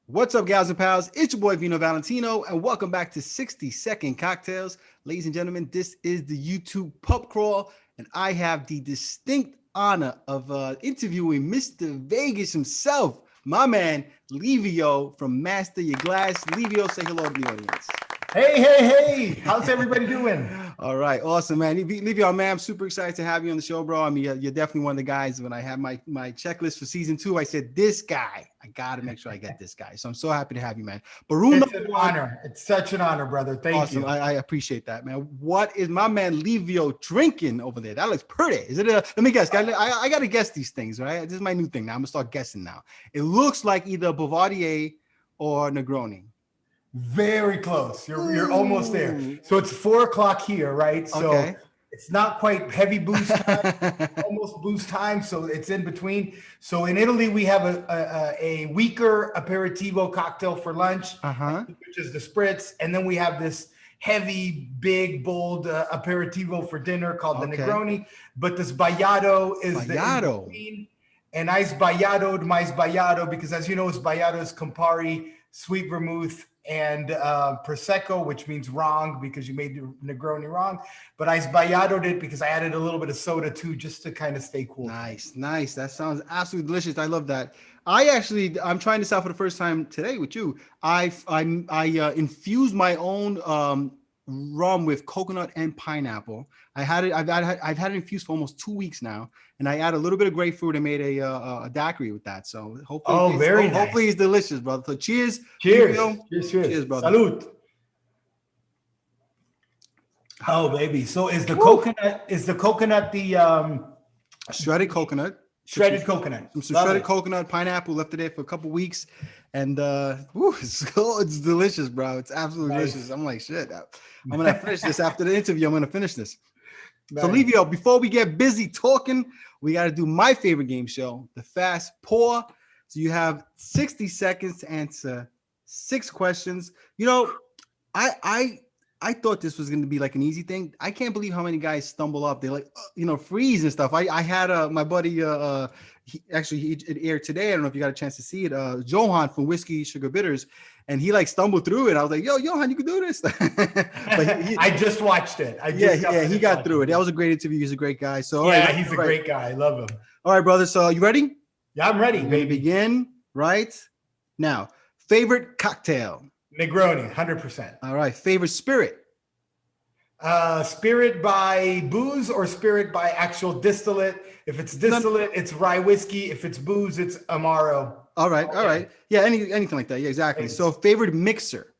What's up, gals and pals? It's your boy Vino Valentino, and welcome back to 60-Second Cocktails. Ladies and gentlemen, this is the YouTube PubCrawl, and I have the distinct honor of interviewing Mr. Vegas himself, my man, Livio from Master Your Glass. Livio, say hello to the audience. Hey, how's everybody doing? All right, awesome, man. Livio, man, I'm super excited to have you on the show, bro. I mean, you're definitely one of the guys. When I had my checklist for season 2, I said, this guy, I got to make sure I get this guy. So I'm so happy to have you, man. Bruno, It's an honor. It's such an honor, brother. Thank you. I appreciate that, man. What is my man Livio drinking over there? That looks pretty. Is it let me guess. I got to guess these things, right? This is my new thing now. I'm going to start guessing now. It looks like either Bouvardier or Negroni. Very close. You're almost there. So it's 4 o'clock here, right? So Okay. it's not quite heavy booze time, almost booze time. So it's in between. So in Italy, we have a weaker aperitivo cocktail for lunch, which is the spritz. And then we have this heavy, big, bold aperitivo for dinner called the Negroni. But this Sbagliato is the in between. And I sbagliatoed my sbagliato because, as you know, sbagliato is Campari, sweet vermouth, and Prosecco, which means wrong because you made the Negroni wrong. But I sbagliatoed it because I added a little bit of soda too, just to kind of stay cool. Nice. That sounds absolutely delicious. I love that. I'm trying this out for the first time today with you. I infused my own rum with coconut and pineapple. I've had it infused for almost 2 weeks now, and I add a little bit of grapefruit and made a daiquiri with that. So hopefully, hopefully it's delicious, brother. So cheers, cheers, brother. Salud. Oh, baby. So is the coconut the shredded coconut? Shredded coconut. Some shredded coconut, pineapple, left it there for a couple weeks, and it's delicious, bro. It's absolutely delicious. I'm like, shit. I'm gonna finish this after the interview. I'm gonna finish this. Nice. So, Livio, before we get busy talking, we got to do my favorite game show, the Fast Pour. So you have 60 seconds to answer 6 questions. You know, I thought this was going to be like an easy thing. I can't believe how many guys stumble up. They like, freeze and stuff. I had my buddy, it aired today. I don't know if you got a chance to see it. Johan from Whiskey Sugar Bitters. And he like stumbled through it. I was like, yo, Johan, you can do this. But I just watched it. He got through it. That was a great interview. He's a great guy. So he's a great guy. I love him. All right, brother. So you ready? Yeah, I'm ready. We're gonna begin right now. Favorite cocktail? Negroni, 100%. All right. Favorite spirit? Spirit by booze or spirit by actual distillate? If it's distillate, it's rye whiskey. If it's booze, it's Amaro. All right. Yeah, anything like that. Yeah, exactly. So favorite mixer?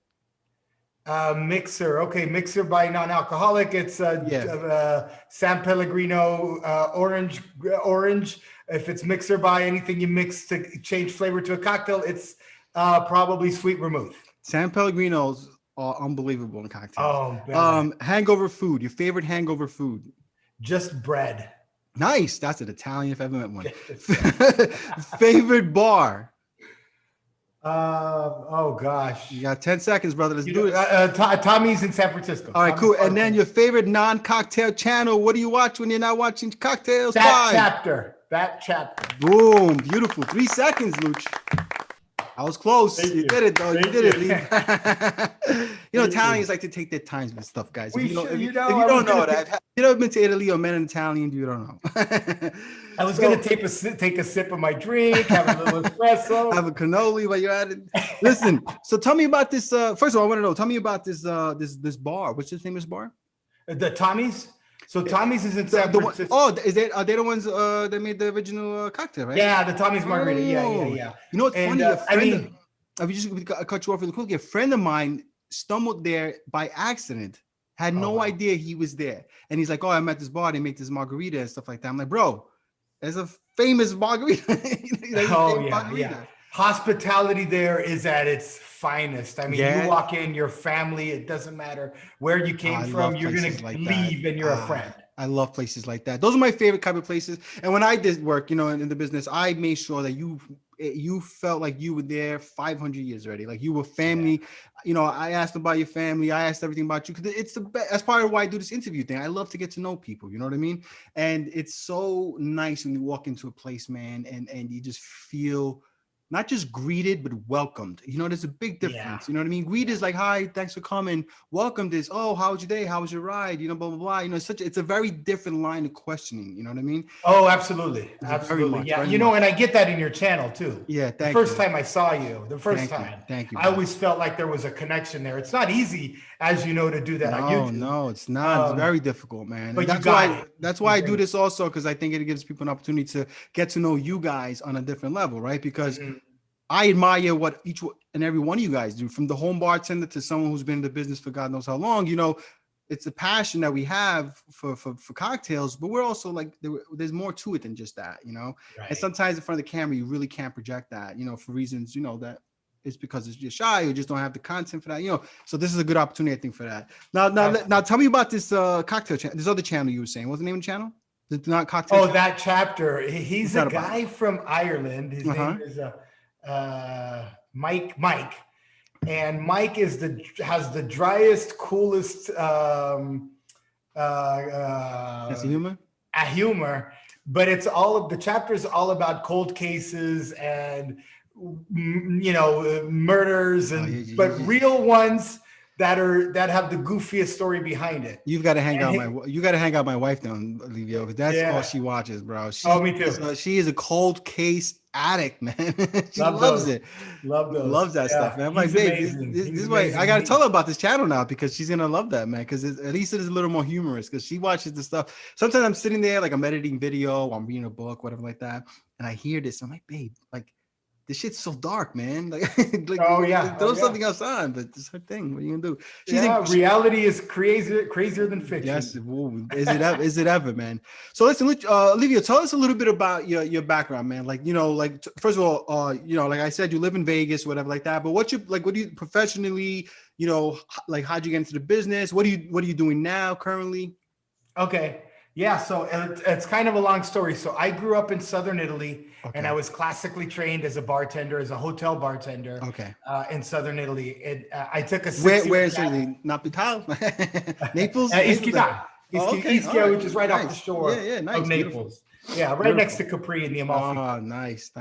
Mixer by non-alcoholic. It's San Pellegrino orange. If it's mixer by anything you mix to change flavor to a cocktail, it's probably sweet vermouth. San Pellegrinos are unbelievable in cocktails. Oh, hangover food. Your favorite hangover food? Just bread. Nice. That's an Italian if I've ever met one. Favorite bar? Oh gosh. You got 10 seconds, brother. Let's do it. Tommy's in San Francisco. All right, cool. And then your favorite non-cocktail channel. What do you watch when you're not watching cocktails? That chapter. Boom. Beautiful. 3 seconds, Luch. I was close. You did it, though. You did it. Italians like to take their times with stuff, guys. If you don't know that, you never been to Italy or met an Italian, you don't know. I was going to take a sip of my drink, have a little espresso, have a cannoli while you're at it. Listen, so tell me about this. First of all, I want to know. Tell me about this bar. What's this famous bar? The Tommy's. So Tommy's is in San Francisco. Are they the ones that made the original cocktail, right? Yeah, the Tommy's margarita. Yeah. You know what's funny? I cut you off really quickly. A friend of mine stumbled there by accident. Had no idea he was there, and he's like, "Oh, I'm at this bar. They make this margarita and stuff like that." I'm like, "Bro, there's a famous margarita." Yeah. Hospitality there is at its finest. I mean, you walk in, your family, it doesn't matter where you came from, you're going to leave and you're a friend. I love places like that. Those are my favorite type of places. And when I did work, in the business, I made sure that you felt like you were there 500 years already. Like you were family. I asked about your family. I asked everything about you because it's the best. That's part of why I do this interview thing. I love to get to know people. You know what I mean? And it's so nice when you walk into a place, man, and you just feel not just greeted, but welcomed. You know, there's a big difference. You know what I mean? Greet is like, hi, thanks for coming. Welcomed is, oh, how was your day? How was your ride? You know, blah, blah, blah. You know, it's a very different line of questioning. You know what I mean? Oh, absolutely. Absolutely. Very much, Yeah. very You know, much. and I get that in your channel too. Yeah. The first time I saw you, the first time, Thank you. I always felt like there was a connection there. It's not easy, as you know, to do that on YouTube. No, it's not. It's very difficult, man. But And that's why I do this also, because I think it gives people an opportunity to get to know you guys on a different level, right? Because I admire what each and every one of you guys do, from the home bartender to someone who's been in the business for God knows how long. You know, it's a passion that we have for cocktails, but we're also like, there's more to it than just that, you know? Right. And sometimes in front of the camera, you really can't project that, you know, for reasons, you know, that it's because it's just shy or just don't have the content for that, you know? So this is a good opportunity, I think, for that. Now tell me about this cocktail channel, this other channel you were saying. What's the name of the channel? It's not cocktail. Oh, that chapter. He's a guy from Ireland. His name is Mike. And Mike has the driest, coolest That's a humor, but it's all of the chapters all about cold cases and, you know, murders and but real ones that have the goofiest story behind it. You've got to hang out my wife down, Livio, because that's all she watches, bro. Me too. She is a cold case addict, man. She loves it. Loves that stuff, man. I'm like, babe, this is why I gotta tell her about this channel now, because she's gonna love that, man. Because at least it is a little more humorous, because she watches the stuff. Sometimes I'm sitting there, like I'm editing video, I'm reading a book, whatever like that, and I hear this. I'm like, babe, like, this shit's so dark, man. Like throw something else on, but it's her thing. What are you gonna do? Reality is crazier than fiction. Yes, is it ever, man? So listen, Livio, tell us a little bit about your background, man. Like, you know, like first of all, you know, like I said, you live in Vegas, whatever like that. But what do you professionally, you know, like how'd you get into the business? What are you doing now currently? Okay. Yeah, so it's kind of a long story. So I grew up in Southern Italy, and I was classically trained as a bartender, as a hotel bartender. In Southern Italy. I took a where is Italy? Napital, Naples, Ischia, which is right off the shore of Naples. Beautiful. Yeah, right next to Capri in the Amalfi. Oh, nice.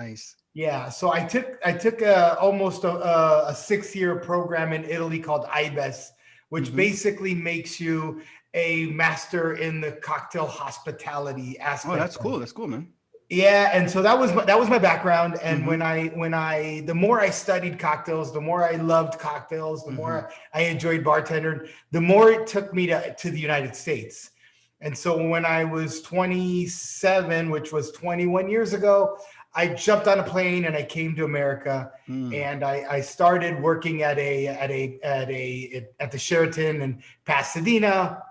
Yeah, so I took almost a 6-year program in Italy called IBES, which basically makes you a master in the cocktail hospitality aspect. Oh, that's cool. That's cool, man. Yeah, and so that was my background. And when I the more I studied cocktails, the more I loved cocktails, the more I enjoyed bartending, the more it took me to the United States. And so when I was 27, which was 21 years ago, I jumped on a plane and I came to America, and I started working at the Sheraton in Pasadena.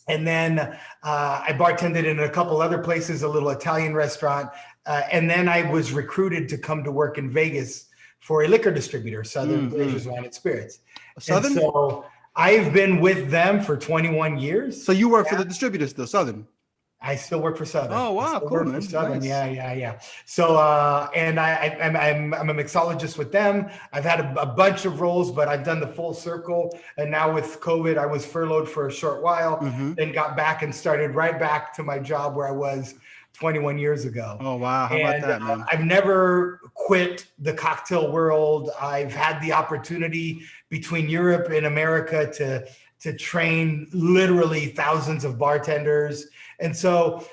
And then I bartended in a couple other places, a little Italian restaurant. And then I was recruited to come to work in Vegas for a liquor distributor, Southern Glazers Wine and Spirits. Southern? And so I've been with them for 21 years. So you work for the distributor still, Southern? I still work for Southern. Oh, wow, cool, man. Southern. Nice. Yeah. So, and I'm a mixologist with them. I've had a bunch of roles, but I've done the full circle. And now with COVID, I was furloughed for a short while, then got back and started right back to my job where I was 21 years ago. Oh, wow. How about that, man? I've never quit the cocktail world. I've had the opportunity between Europe and America to train literally thousands of bartenders. And so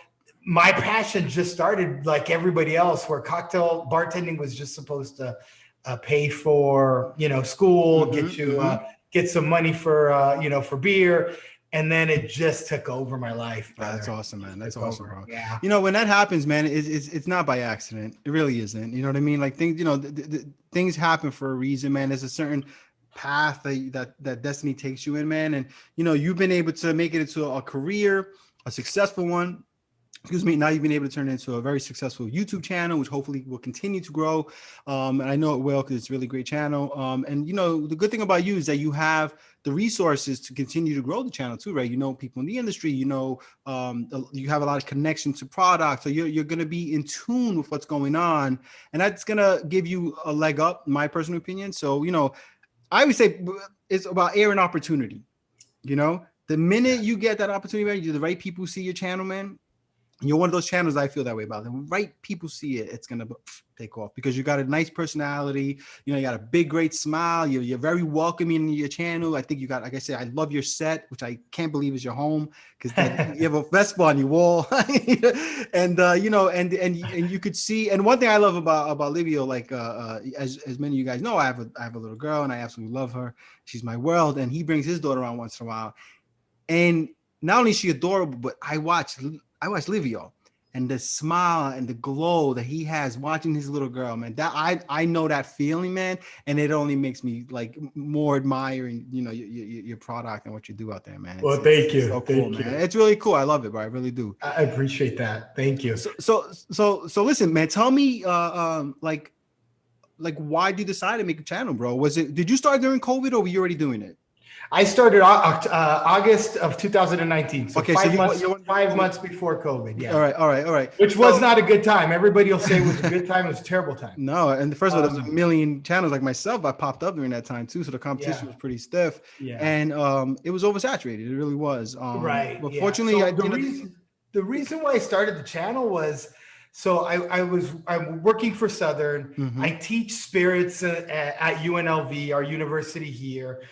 my passion just started like everybody else, where cocktail bartending was just supposed to pay for, you know, school, get some money for, you know, for beer. And then it just took over my life. Brother. That's awesome, man. That's awesome, bro. Yeah. You know, when that happens, man, it's not by accident. It really isn't. You know what I mean? Like things, you know, things happen for a reason, man. There's a certain path that destiny takes you in, man. And, you know, you've been able to make it into a career, a successful one. Now you've been able to turn it into a very successful YouTube channel, which hopefully will continue to grow. And I know it will, because it's a really great channel. And, you know, the good thing about you is that you have the resources to continue to grow the channel too, right? You know, people in the industry, you know, you have a lot of connection to products. So you're going to be in tune with what's going on. And that's going to give you a leg up, in my personal opinion. So, you know, I would say it's about air and opportunity. You know, the minute you get that opportunity, right, the right people see your channel, man, You're one of those channels I feel that way about. The right people see it, it's gonna take off because you got a nice personality. You know, you got a big, great smile. You're very welcoming in your channel. I think you got, like I said, I love your set, which I can't believe is your home because you have a Vespa on your wall, and you know, and you could see. And one thing I love about Livio, like as many of you guys know, I have a little girl and I absolutely love her. She's my world, and he brings his daughter around once in a while, and not only is she adorable, but I watch Livio and the smile and the glow that he has watching his little girl, man. That I know that feeling, man, and it only makes me like more admiring, you know, your product and what you do out there, man. Well, thank you. So cool, man. It's really cool. I love it, bro. I really do. I appreciate that. Thank you. So listen, man. Tell me, like why did you decide to make a channel, bro? Did you start during COVID or were you already doing it? I started August of 2019. So okay, 5 months before COVID. Yeah. All right. Which was not a good time. Everybody will say it was a good time. It was a terrible time. No, and first of all, there's a million channels like myself that popped up during that time too. So the competition was pretty stiff. Yeah. And it was oversaturated. It really was. Right. But fortunately, so the reason why I started the channel was I'm working for Southern. Mm-hmm. I teach spirits at UNLV, our university here.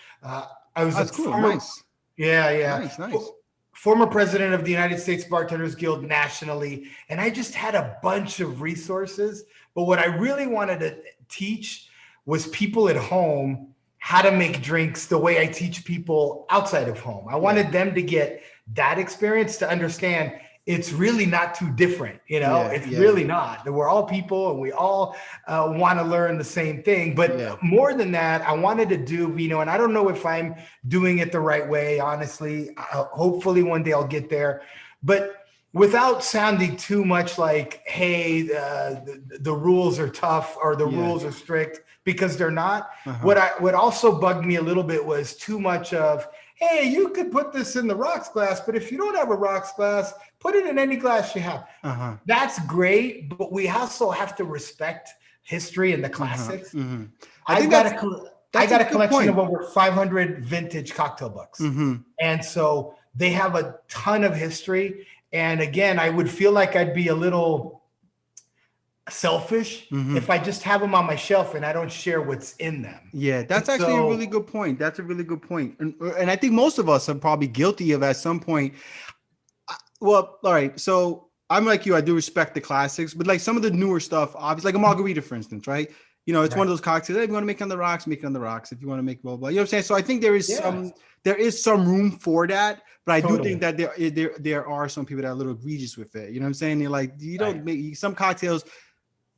I was nice. Yeah. Nice. Former president of the United States Bartenders Guild nationally. And I just had a bunch of resources. But what I really wanted to teach was people at home how to make drinks the way I teach people outside of home. I wanted them to get that experience to understand it's really not too different, you know, it's really not. We're all people and we all want to learn the same thing. But more than that, I wanted to do, you know, and I don't know if I'm doing it the right way, honestly. Hopefully one day I'll get there. But without sounding too much like, hey, the rules are tough or the rules are strict, because they're not. What also bugged me a little bit was too much of, hey, you could put this in the rocks glass, but if you don't have a rocks glass, put it in any glass you have. That's great, but we also have to respect history and the classics. I got a collection of over 500 vintage cocktail books. And so they have a ton of history. And again, I would feel like I'd be a little selfish if I just have them on my shelf and I don't share what's in them. Yeah, that's actually a really good point. That's a really good point. And I think most of us are probably guilty of at some point. Well, all right. So I'm like you, I do respect the classics, but like some of the newer stuff, obviously, like a margarita, for instance, right? You know, it's one of those cocktails. Hey, if you want to make it on the rocks, make it on the rocks. If you want to make blah, blah, you know what I'm saying? So I think there is some room for that, but I do think that there are some people that are a little egregious with it. You know what I'm saying? They're like, you don't make some cocktails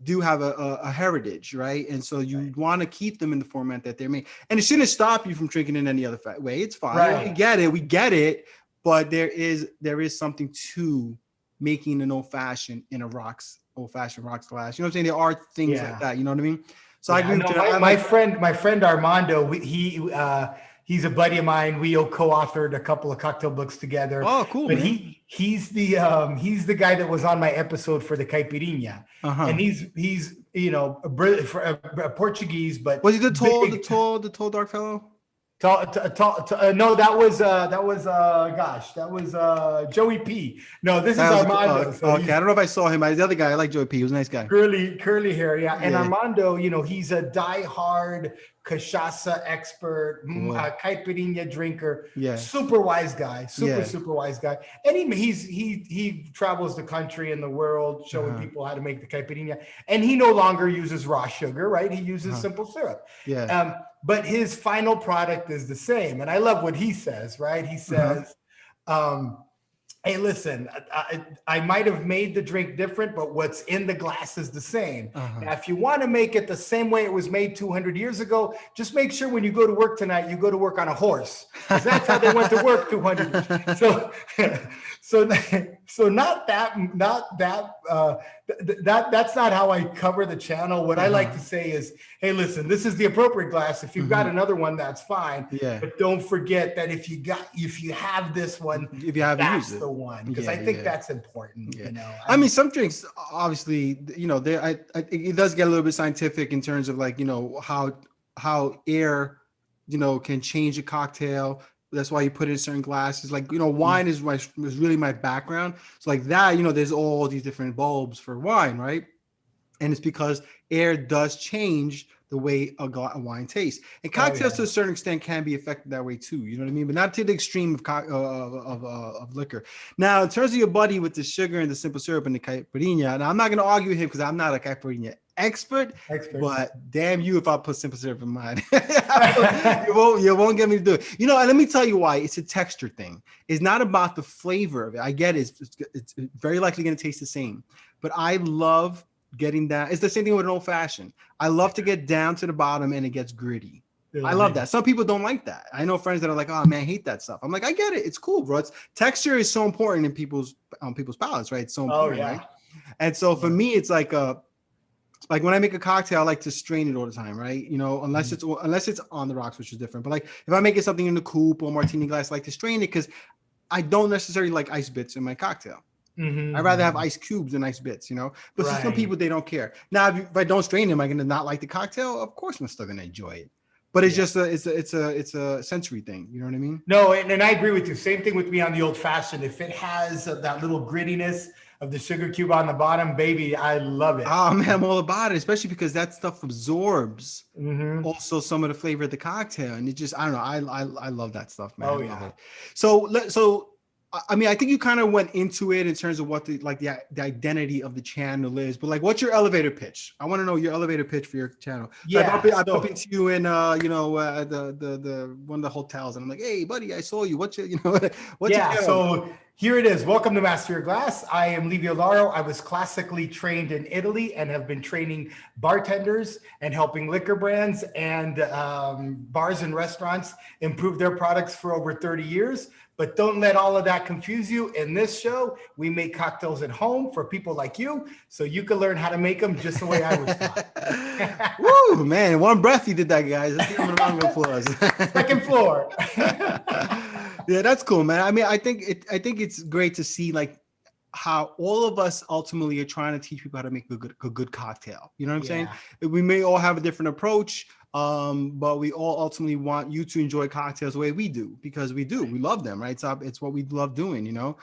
do have a heritage, right? And so you want to keep them in the format that they're made. And it shouldn't stop you from drinking in any other way. It's fine. Right. We get it. But there is something to making an old fashioned in a old fashioned rocks glass. You know what I'm saying? There are things like that. You know what I mean? So I agree with you. My friend Armando, he's a buddy of mine. We co-authored a couple of cocktail books together. Oh, cool. But man. he's the guy that was on my episode for the caipirinha. And he's you know a Portuguese, but was he the tall dark fellow? No, that was Joey P. No, this is Armando. Okay, I don't know if I saw him. The other guy, I like Joey P. He was a nice guy. Curly hair, yeah. And Armando, you know, he's a diehard cachaça expert, caipirinha drinker. Yeah, super wise guy, super wise guy. And he travels the country and the world showing people how to make the caipirinha. And he no longer uses raw sugar, right? He uses simple syrup. Yeah. But his final product is the same. And I love what he says, right? He says, hey, listen, I might have made the drink different, but what's in the glass is the same. Now, if you want to make it the same way it was made 200 years ago, just make sure when you go to work tonight, you go to work on a horse, because that's how they went to work 200 years. So not that. That's not how I cover the channel. What I like to say is, hey, listen, this is the appropriate glass. If you've got another one, that's fine. Yeah. But don't forget that if you have this one, that's the one, because I think that's important. You know, I mean, some drinks, obviously, you know, it does get a little bit scientific in terms of like, you know, how air, you know, can change a cocktail. That's why you put it in certain glasses. Like, wine is really my background. So like that, there's all these different bulbs for wine, right? And it's because air does change the way a wine tastes. And cocktails to a certain extent can be affected that way too. You know what I mean? But not to the extreme of liquor. Now, in terms of your buddy with the sugar and the simple syrup and the caipirinha, and I'm not going to argue with him because I'm not a caipirinha expert, but damn you if I put simple syrup in mine. you won't get me to do it. And let me tell you why. It's a texture thing. It's not about the flavor of it. I get it. It's very likely going to taste the same. But I love getting down. It's the same thing with an old fashioned. I love to get down to the bottom and it gets gritty. I love that. Some people don't like that. I know friends that are like, oh man, I hate that stuff. I'm like, I get it. It's cool, bro. Texture is so important in people's palates, right? It's so important, right? And so for me, it's like when I make a cocktail, I like to strain it all the time, right? Unless it's on the rocks, which is different. But like if I'm making something in the coupe or martini glass, I like to strain it because I don't necessarily like ice bits in my cocktail. I'd rather have ice cubes than ice bits, But for some people, they don't care. Now, if I don't strain them, am I going to not like the cocktail? Of course, I'm still going to enjoy it. But it's just it's a sensory thing. You know what I mean? No, and I agree with you. Same thing with me on the old fashioned. If it has that little grittiness of the sugar cube on the bottom, baby, I love it. Oh man, I'm all about it, especially because that stuff absorbs also some of the flavor of the cocktail, and it just I don't know. I love that stuff, man. I love it. So I mean, I think you kind of went into it in terms of what the identity of the channel is, but like, what's your elevator pitch? I want to know your elevator pitch for your channel. I bump into you in, the one of the hotels, and I'm like, hey, buddy, I saw you. What's your, what's your channel? So here it is. Welcome to Master Your Glass. I am Livio. I was classically trained in Italy and have been training bartenders and helping liquor brands and bars and restaurants improve their products for over 30 years. But don't let all of that confuse you. In this show, we make cocktails at home for people like you, so you can learn how to make them just the way I was taught. Woo, man. One breath you did that, guys. Let's give him a round of applause. Second floor. Yeah, that's cool, man. I mean, I think it's great to see like how all of us ultimately are trying to teach people how to make a good cocktail. You know what I'm saying? We may all have a different approach, but we all ultimately want you to enjoy cocktails the way we do, because we love them, right? It's what we love doing, And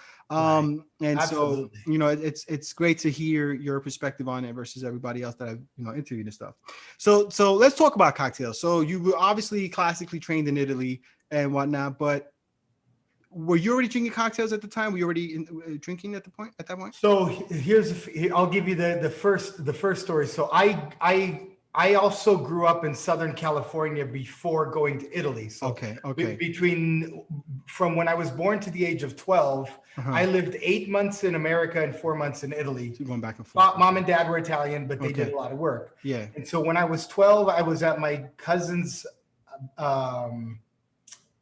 absolutely. So, it's great to hear your perspective on it versus everybody else that I've, interviewed and stuff. So let's talk about cocktails. So you were obviously classically trained in Italy and whatnot, but were you already drinking cocktails at the time? Were you already drinking at that point? So I'll give you the first story. So I also grew up in Southern California before going to Italy. So from when I was born to the age of 12, I lived 8 months in America and 4 months in Italy. So going back and forth. Mom and dad were Italian, but they did a lot of work. Yeah. And so when I was 12, I was at my cousin's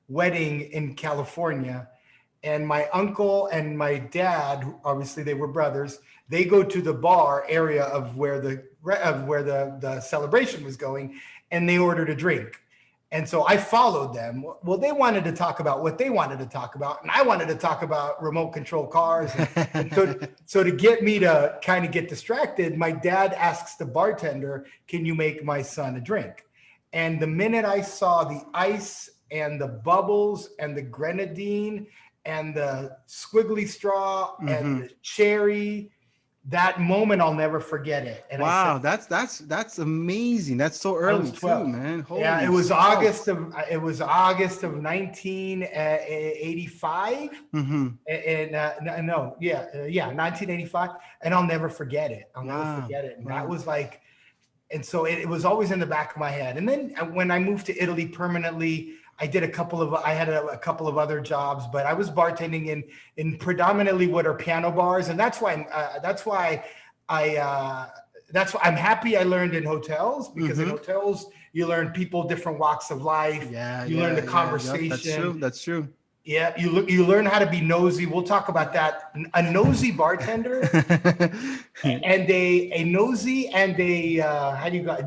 wedding in California, and my uncle and my dad, obviously they were brothers, they go to the bar area of where the celebration was going, and they ordered a drink. And so I followed them. Well, they wanted to talk about what they wanted to talk about, and I wanted to talk about remote control cars. And so to get me to kind of get distracted, my dad asks the bartender, "Can you make my son a drink?" And the minute I saw the ice and the bubbles and the grenadine and the squiggly straw and the cherry, that moment I'll never forget it. And wow, I said, that's amazing. That's so early too, man. Holy it was August of 1985. And 1985, and I'll never forget it. And that was like, and so it was always in the back of my head. And then when I moved to Italy permanently, I had a couple of other jobs, but I was bartending in predominantly what are piano bars, and that's why I'm happy I learned in hotels, because in hotels you learn people, different walks of life. You learn the conversation. That's true. Yeah, you learn how to be nosy. We'll talk about that. A nosy bartender and a nosy and a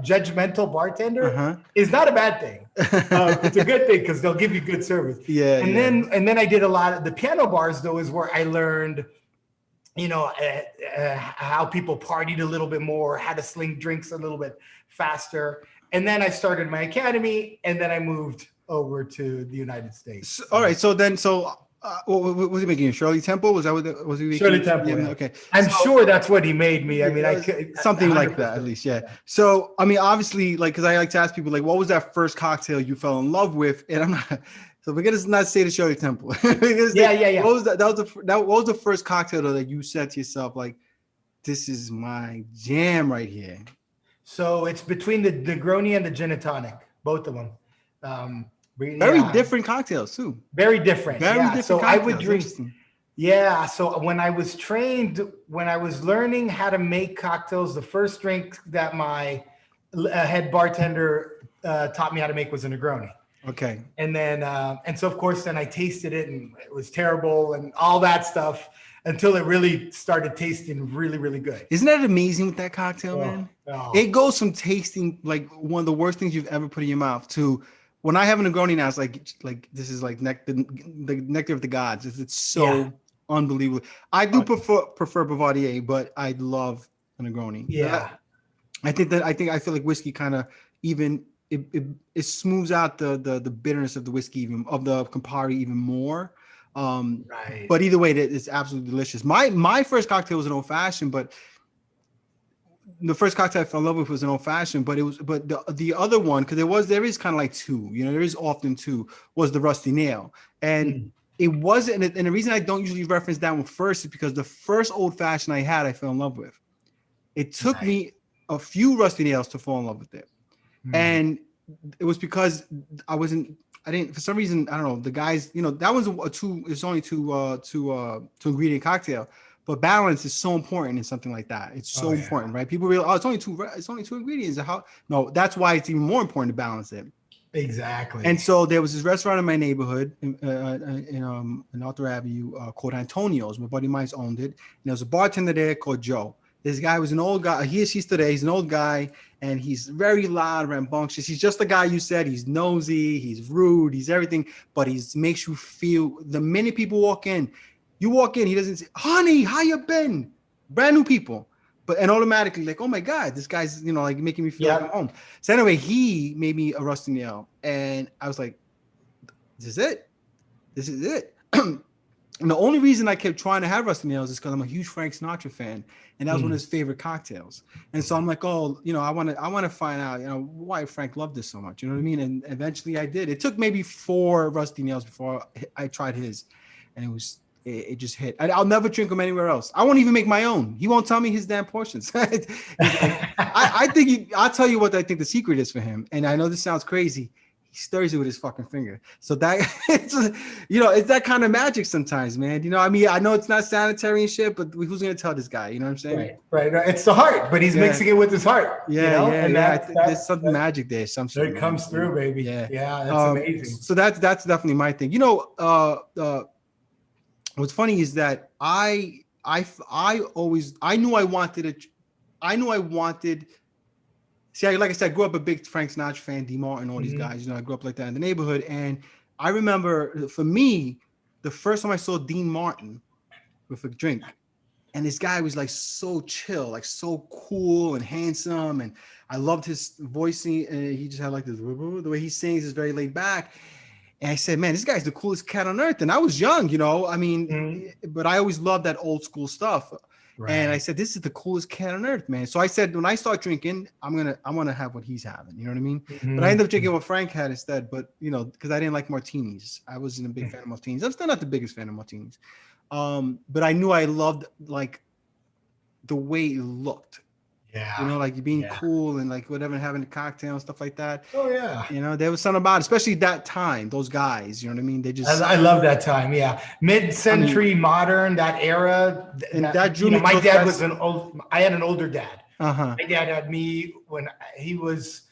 judgmental bartender is not a bad thing. It's a good thing because they'll give you good service. And then I did a lot of the piano bars, though, is where I learned, how people partied a little bit more, how to sling drinks a little bit faster. And then I started my academy, and then I moved over to the United States. So, all right. So then, what was he making? Shirley Temple? Was that what was he making? Shirley Temple. Yeah, Yeah. okay. I'm sure that's what he made me. I mean, I could something like that at least. Yeah. So, I mean, obviously, like, because I like to ask people, like, what was that first cocktail you fell in love with? And I'm not. So we're gonna not say the Shirley Temple. Yeah. What was that? What was the first cocktail though, that you said to yourself, like, this is my jam right here? So it's between the Negroni and the gin and tonic, both of them. Very different cocktails too. Very different. Very different. So cocktails. I would drink. Yeah. So when I was trained, when I was learning how to make cocktails, the first drink that my head bartender taught me how to make was a Negroni. Okay. And then, and so of course, then I tasted it and it was terrible and all that stuff until it really started tasting really, really good. Isn't that amazing with that cocktail, man? Oh. It goes from tasting like one of the worst things you've ever put in your mouth to when I have a Negroni now, it's like this is like the nectar of the gods. It's so unbelievable. I do prefer Bouvardier, but I love a Negroni. Yeah. I feel like whiskey kind of even it smooths out the bitterness of the whiskey, even of the Campari even more. Right. But either way, it's absolutely delicious. My first cocktail was an old fashioned, but the first cocktail I fell in love with was an old fashioned. But the other one, because there is kind of like two, there is often two, was the Rusty Nail. And it wasn't, and the reason I don't usually reference that one first is because the first old fashioned I had, I fell in love with. It took me a few Rusty Nails to fall in love with it. And it was because I didn't, for some reason, I don't know, the guys, that one's it's only two ingredient cocktail, but balance is so important in something like that. It's so important, right? People realize, it's only two ingredients. No, that's why it's even more important to balance it. Exactly. And so there was this restaurant in my neighborhood in Arthur Avenue called Antonio's. My buddy of mine owned it. And there was a bartender there called Joe. This guy was an old guy. He or she today. He's an old guy, and he's very loud, rambunctious. He's just the guy you said. He's nosy. He's rude. He's everything. But he makes you feel. The minute people walk in, he doesn't say, "Honey, how you been?" Brand new people, and automatically like, "Oh my God, this guy's like making me feel like I'm home." So anyway, he made me a Rusty Nail, and I was like, "This is it. This is it." And the only reason I kept trying to have Rusty Nails is because I'm a huge Frank Sinatra fan, and that was one of his favorite cocktails. And so I'm like, oh, I want to find out, why Frank loved this so much. You know what I mean? And eventually I did. It took maybe 4 Rusty Nails before I tried his, and it just hit. I'll never drink them anywhere else. I won't even make my own. He won't tell me his damn portions. I'll tell you what I think the secret is for him. And I know this sounds crazy. He stirs it with his fucking finger. So that, it's that kind of magic sometimes, man. I mean, I know it's not sanitary and shit, but who's going to tell this guy? You know what I'm saying? Right. It's the heart, but he's mixing it with his heart. There's something magic there. It comes through, baby. Yeah, that's amazing. So that's definitely my thing. What's funny is that I knew I wanted. See, like I said, I grew up a big Frank Sinatra fan, D. Martin, all these guys. I grew up like that in the neighborhood. And I remember, for me, the first time I saw Dean Martin with a drink, and this guy was like so chill, like so cool and handsome. And I loved his voicing. And he just had like this, the way he sings is very laid back. And I said, man, this guy's the coolest cat on earth. And I was young, I mean, but I always loved that old school stuff. Right. And I said, this is the coolest cat on earth, man. So I said, when I start drinking, I want to have what he's having. You know what I mean? But I ended up drinking what Frank had instead. But, because I didn't like martinis. I wasn't a big fan of martinis. I'm still not the biggest fan of martinis. But I knew I loved, like, the way it looked. Yeah. Like being cool and like whatever, having a cocktail and stuff like that. Oh yeah. There was something about it, especially that time, those guys, you know what I mean? They just, I love that time. Yeah. Mid-century, modern, that era. And that drew me. My dad was I had an older dad. Uh-huh. My dad had me when he was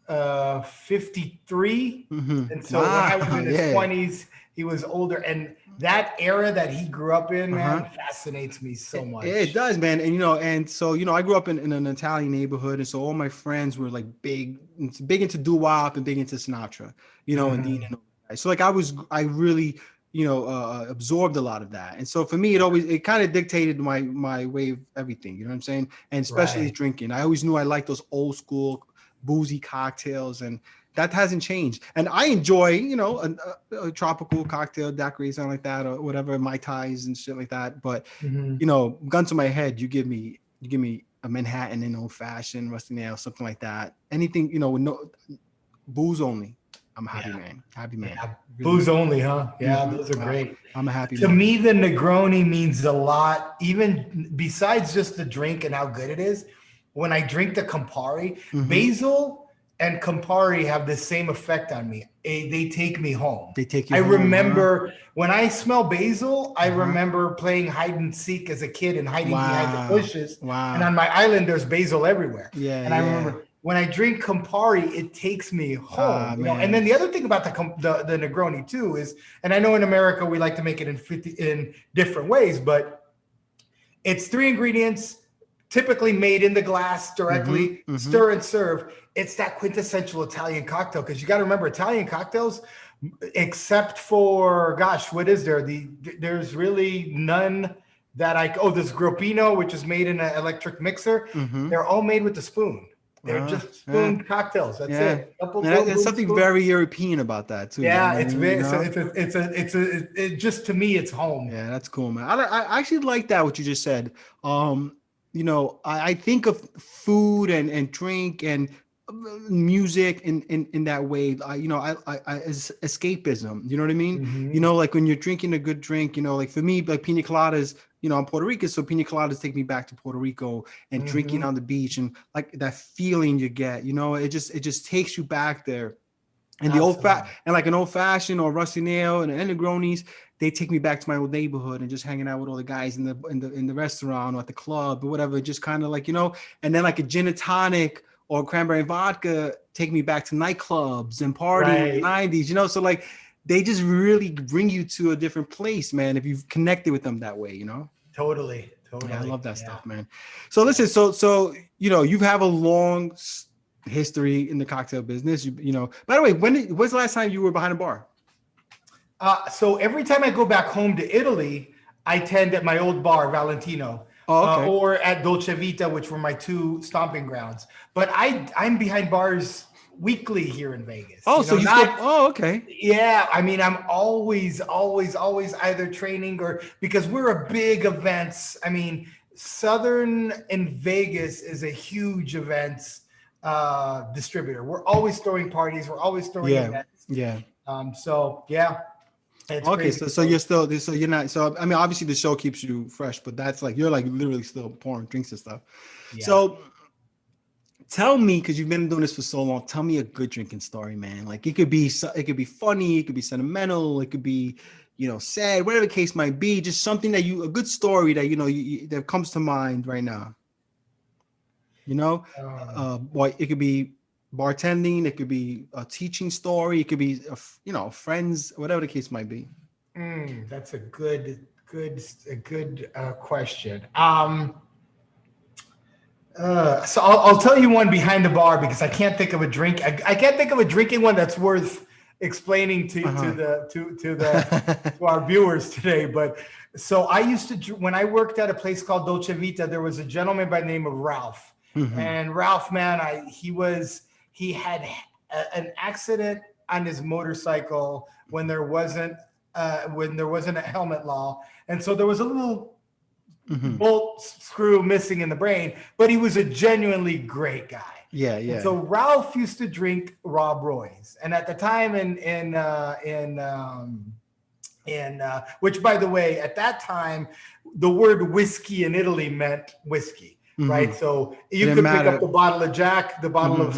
53. And so when I was in his 20s, he was older. And that era that he grew up in, man, fascinates me so much. It does, man. And and so I grew up in an Italian neighborhood, and so all my friends were like big into doo-wop and big into Sinatra, and Dean and all that. So like I really absorbed a lot of that. And so for me, it kind of dictated my way of everything. You know what I'm saying? And especially drinking. I always knew I liked those old school boozy cocktails, and that hasn't changed. And I enjoy, you know, a tropical cocktail, daiquiri, something like that, or whatever, Mai Tais and shit like that. But you know, gun to my head, you give me a Manhattan and old fashioned, rusty nail, something like that. Anything, you know, with no booze only. I'm a happy man. Happy man. Yeah. Booze only, huh? Yeah, those are great. I'm a happy man. To man. me, the Negroni means a lot, even besides just the drink and how good it is. When I drink the Campari, basil and Campari have the same effect on me. They take me home. They take you I home, remember when I smell basil, I remember playing hide and seek as a kid and hiding behind the bushes. And on my island, there's basil everywhere. And I remember when I drink Campari, it takes me home. You know? And then the other thing about the Negroni too is, and I know in America we like to make it in different ways, but it's 3 ingredients, typically made in the glass directly, stir and serve. It's that quintessential Italian cocktail, because you got to remember, Italian cocktails, except for, gosh, what is there? There's really none that there's Groppino, which is made in an electric mixer. They're all made with the spoon. They're just spoon cocktails. That's it. There's something very European about that too. Yeah, it's very. So it's just, to me, it's home. Yeah, that's cool, man. I actually like that what you just said. You know, I think of food and drink and music in that way. You know, I escapism. You know what I mean? You know, like when you're drinking a good drink. You know, like for me, like pina coladas. You know, I'm Puerto Rican, so pina coladas take me back to Puerto Rico and drinking on the beach and like that feeling you get. You know, it just takes you back there. And the an old fashioned or rusty nail and Negronis, they take me back to my old neighborhood and just hanging out with all the guys in the restaurant or at the club or whatever. Just kind of like, you know, and then like a gin and tonic or cranberry vodka take me back to nightclubs and partying in the 90s. You know, so like they just really bring you to a different place, man. If you've connected with them that way, you know. Totally. Yeah, I love that stuff, man. So listen, so you know, you have a long history in the cocktail business. You know, by the way, when's the last time you were behind a bar? So every time I go back home to Italy, I tend at my old bar, Valentino, or at Dolce Vita, which were my 2 stomping grounds. But I'm behind bars weekly here in Vegas. Oh, so okay. Yeah, I mean, I'm always either training or, because we're a big events. I mean, Southern in Vegas is a huge events distributor. We're always throwing parties. We're always throwing events. Yeah. So yeah. It's okay, so you're not. So I mean, obviously the show keeps you fresh, but that's like you're like literally still pouring drinks and stuff. Yeah. So tell me, because you've been doing this for so long, tell me a good drinking story, man. Like it could be funny, it could be sentimental, it could be, you know, sad, whatever the case might be. Just something that a good story that you know that comes to mind right now. You know, it could be bartending, it could be a teaching story, it could be friends, whatever the case might be. That's a good question. So I'll tell you one behind the bar, because I can't think of a drink. I can't think of a drinking one that's worth explaining to our viewers today. But so I used to, when I worked at a place called Dolce Vita, there was a gentleman by the name of Ralph. And Ralph, man, he had an accident on his motorcycle when there wasn't a helmet law, and so there was a little bolt screw missing in the brain. But he was a genuinely great guy. Yeah. And so Ralph used to drink Rob Roy's, and at the time in which, by the way, at that time, the word whiskey in Italy meant whiskey. Right, so you could pick up the bottle of Jack, the bottle of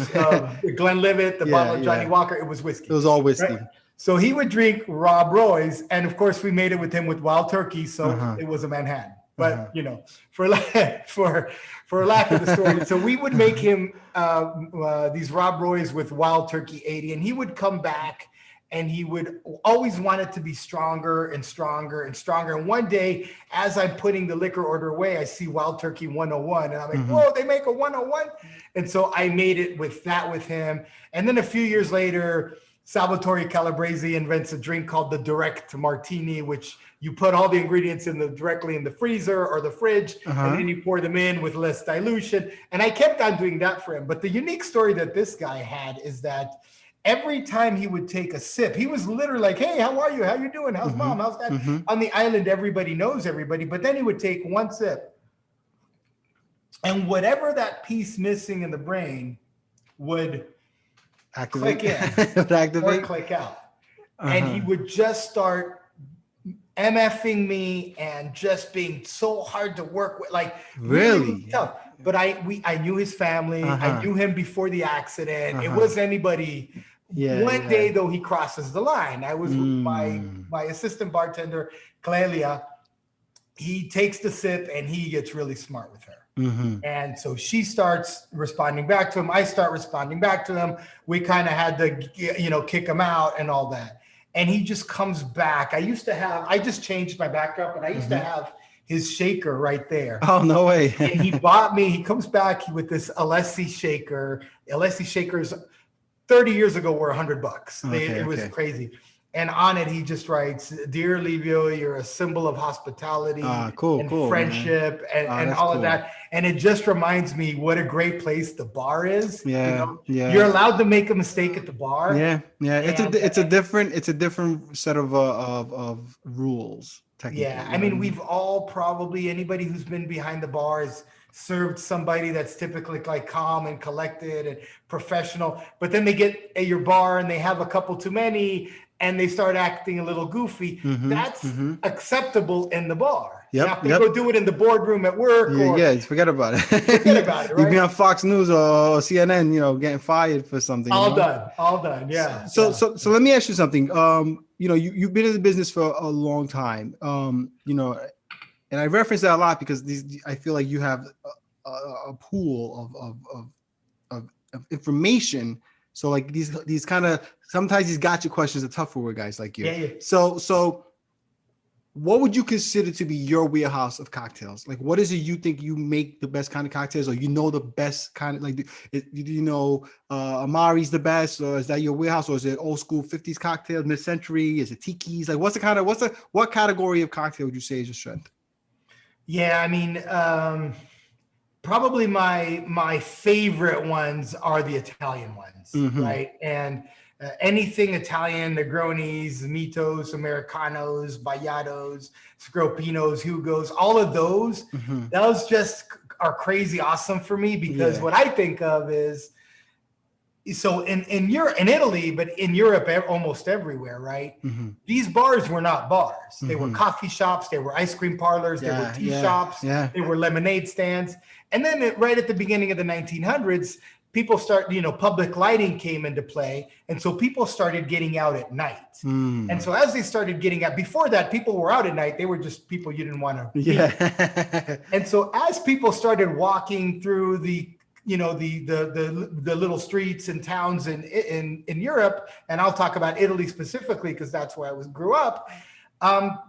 Glenlivet, the bottle of Johnny Walker. It was whiskey. It was all whiskey. Right? So he would drink Rob Roy's, and of course we made it with him with Wild Turkey, so it was a Manhattan. But you know, for lack of the story, so we would make him these Rob Roy's with Wild Turkey 80, and he would come back. And he would always want it to be stronger and stronger and stronger. And one day, as I'm putting the liquor order away, I see Wild Turkey 101. And I'm like, whoa, they make a 101? And so I made it with him. And then a few years later, Salvatore Calabrese invents a drink called the Direct Martini, which you put all the ingredients directly in the freezer or the fridge, and then you pour them in with less dilution. And I kept on doing that for him. But the unique story that this guy had is that every time he would take a sip, he was literally like, hey, how are you? How you doing? How's mom? How's dad? On the island, everybody knows everybody. But then he would take one sip. And whatever that piece missing in the brain would Activate. click in or click out. And he would just start MFing me and just being so hard to work with. Like really tough. But I knew his family. I knew him before the accident. It wasn't anybody. One day though, he crosses the line. I was with my assistant bartender, Clelia. He takes the sip and he gets really smart with her. And so she starts responding back to him. I start responding back to him. We kind of had to, kick him out and all that. And he just comes back. I just changed my backdrop, and I used to have his shaker right there. Oh, no way. And he comes back with this Alessi shaker. Alessi shakers 30 years ago were $100. It was crazy. And on it, he just writes, "Dear Livio, you're a symbol of hospitality and friendship and all of that." And it just reminds me what a great place the bar is. You're allowed to make a mistake at the bar. It's a different set of rules. Yeah, I mean, we've all probably, anybody who's been behind the bar has served somebody that's typically like calm and collected and professional, but then they get at your bar and they have a couple too many and they start acting a little goofy. That's acceptable in the bar. Now, if they go do it in the boardroom at work, forget about it. Forget about it, right? You'd be on Fox News or CNN, getting fired for something. All done. Yeah. So let me ask you something. You've been in the business for a long time. And I reference that a lot because I feel like you have a pool of information. So like these kind of, sometimes these gotcha questions are tough for guys like you. Yeah. So what would you consider to be your wheelhouse of cocktails? Like, what is it you think you make the best kind of cocktails, or the best kind of, like, Amari's the best, or is that your wheelhouse, or is it old school 50s cocktails, mid-century? Is it tiki's? Like, what category of cocktail would you say is your strength? Yeah, I mean, probably my favorite ones are the Italian ones, right? And anything Italian, Negronis, Mitos, Americanos, Bayados, Scropinos, Hugos, all of those, those just are crazy awesome for me because what I think of is, so in Italy, but in Europe, almost everywhere, right? These bars were not bars. They were coffee shops. They were ice cream parlors. They were tea shops. They were lemonade stands. And then right at the beginning of the 1900s, people public lighting came into play. And so people started getting out at night. And so as they started getting out, before that, people were out at night. They were just people you didn't want to meet. And so as people started walking through the little streets and towns in Europe, and I'll talk about Italy specifically because that's where I grew up.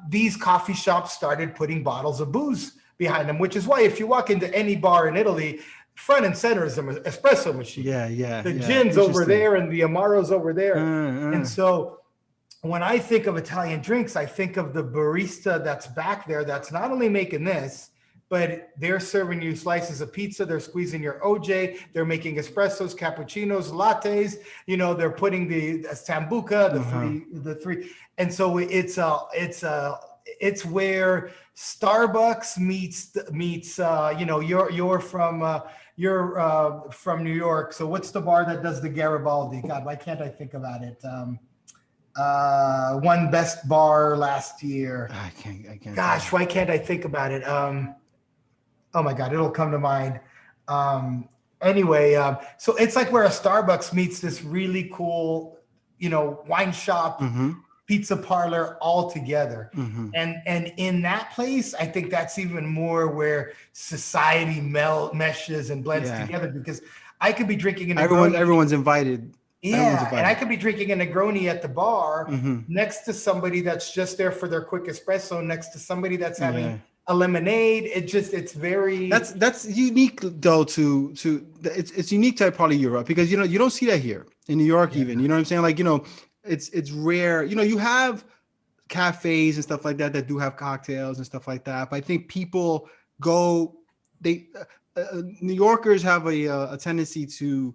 These coffee shops started putting bottles of booze behind them, which is why if you walk into any bar in Italy, front and center is an espresso machine. The gin's over there and the Amaro's over there. And so when I think of Italian drinks, I think of the barista that's back there that's not only making this, but they're serving you slices of pizza. They're squeezing your OJ. They're making espressos, cappuccinos, lattes. They're putting the sambuca, the three. And so it's where Starbucks meets. You're from New York. So what's the bar that does the Garibaldi? God, why can't I think about it? Won best bar last year. I can't. Gosh, why can't I think about it? Oh my God, it'll come to mind. Anyway, so it's like where a Starbucks meets this really cool, wine shop, pizza parlor all together. And in that place, I think that's even more where society meshes and blends together, because I could be drinking a Negroni. Everyone's invited. Yeah, and I could be drinking a Negroni at the bar next to somebody that's just there for their quick espresso, next to somebody that's having a lemonade. It's very, that's unique though to it's unique to probably Europe, because you don't see that here in New York even. You know what I'm saying? Like, it's rare. You have cafes and stuff like that do have cocktails and stuff like that, but I think people New Yorkers have a tendency to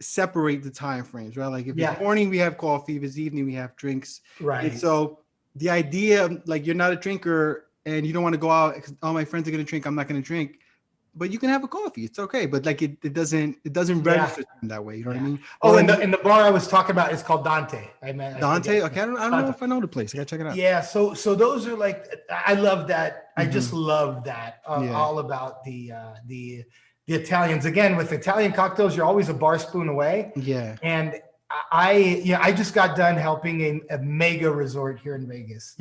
separate the time frames, right? Like if Yeah. it's morning, we have coffee. If it's evening, we have drinks. Right. And so the idea, like you're not a drinker and you don't want to go out because all my friends are going to drink, I'm not going to drink. But you can have a coffee. It's okay. But like it doesn't register that way. You know what I mean? Oh, and the bar I was talking about is called Dante. Dante. Okay, I don't know if I know the place. I gotta check it out. Yeah. So those are like, I love that. I just love that. All about the Italians. Again, with Italian cocktails, you're always a bar spoon away. Yeah. And I just got done helping a mega resort here in Vegas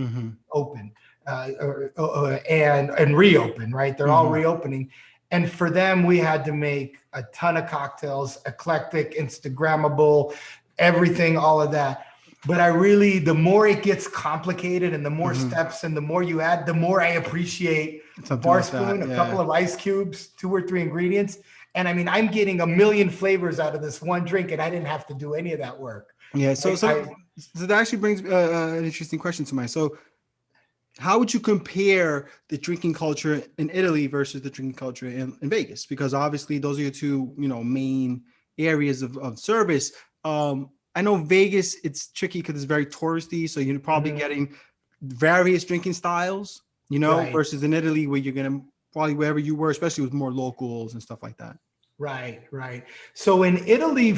open and reopen. Right. They're all reopening. And for them, we had to make a ton of cocktails, eclectic, Instagrammable, everything, all of that. But the more it gets complicated and the more steps and the more you add, the more I appreciate a bar spoon, a couple of ice cubes, 2 or 3 ingredients. And I mean, I'm getting a million flavors out of this one drink and I didn't have to do any of that work. Yeah. So that actually brings an interesting question to mind. So how would you compare the drinking culture in Italy versus the drinking culture in Vegas? Because obviously those are your two, main areas of service. I know Vegas, it's tricky because it's very touristy. So you're probably getting various drinking styles, versus in Italy where you're going to probably wherever you were, especially with more locals and stuff like that. Right. So in Italy,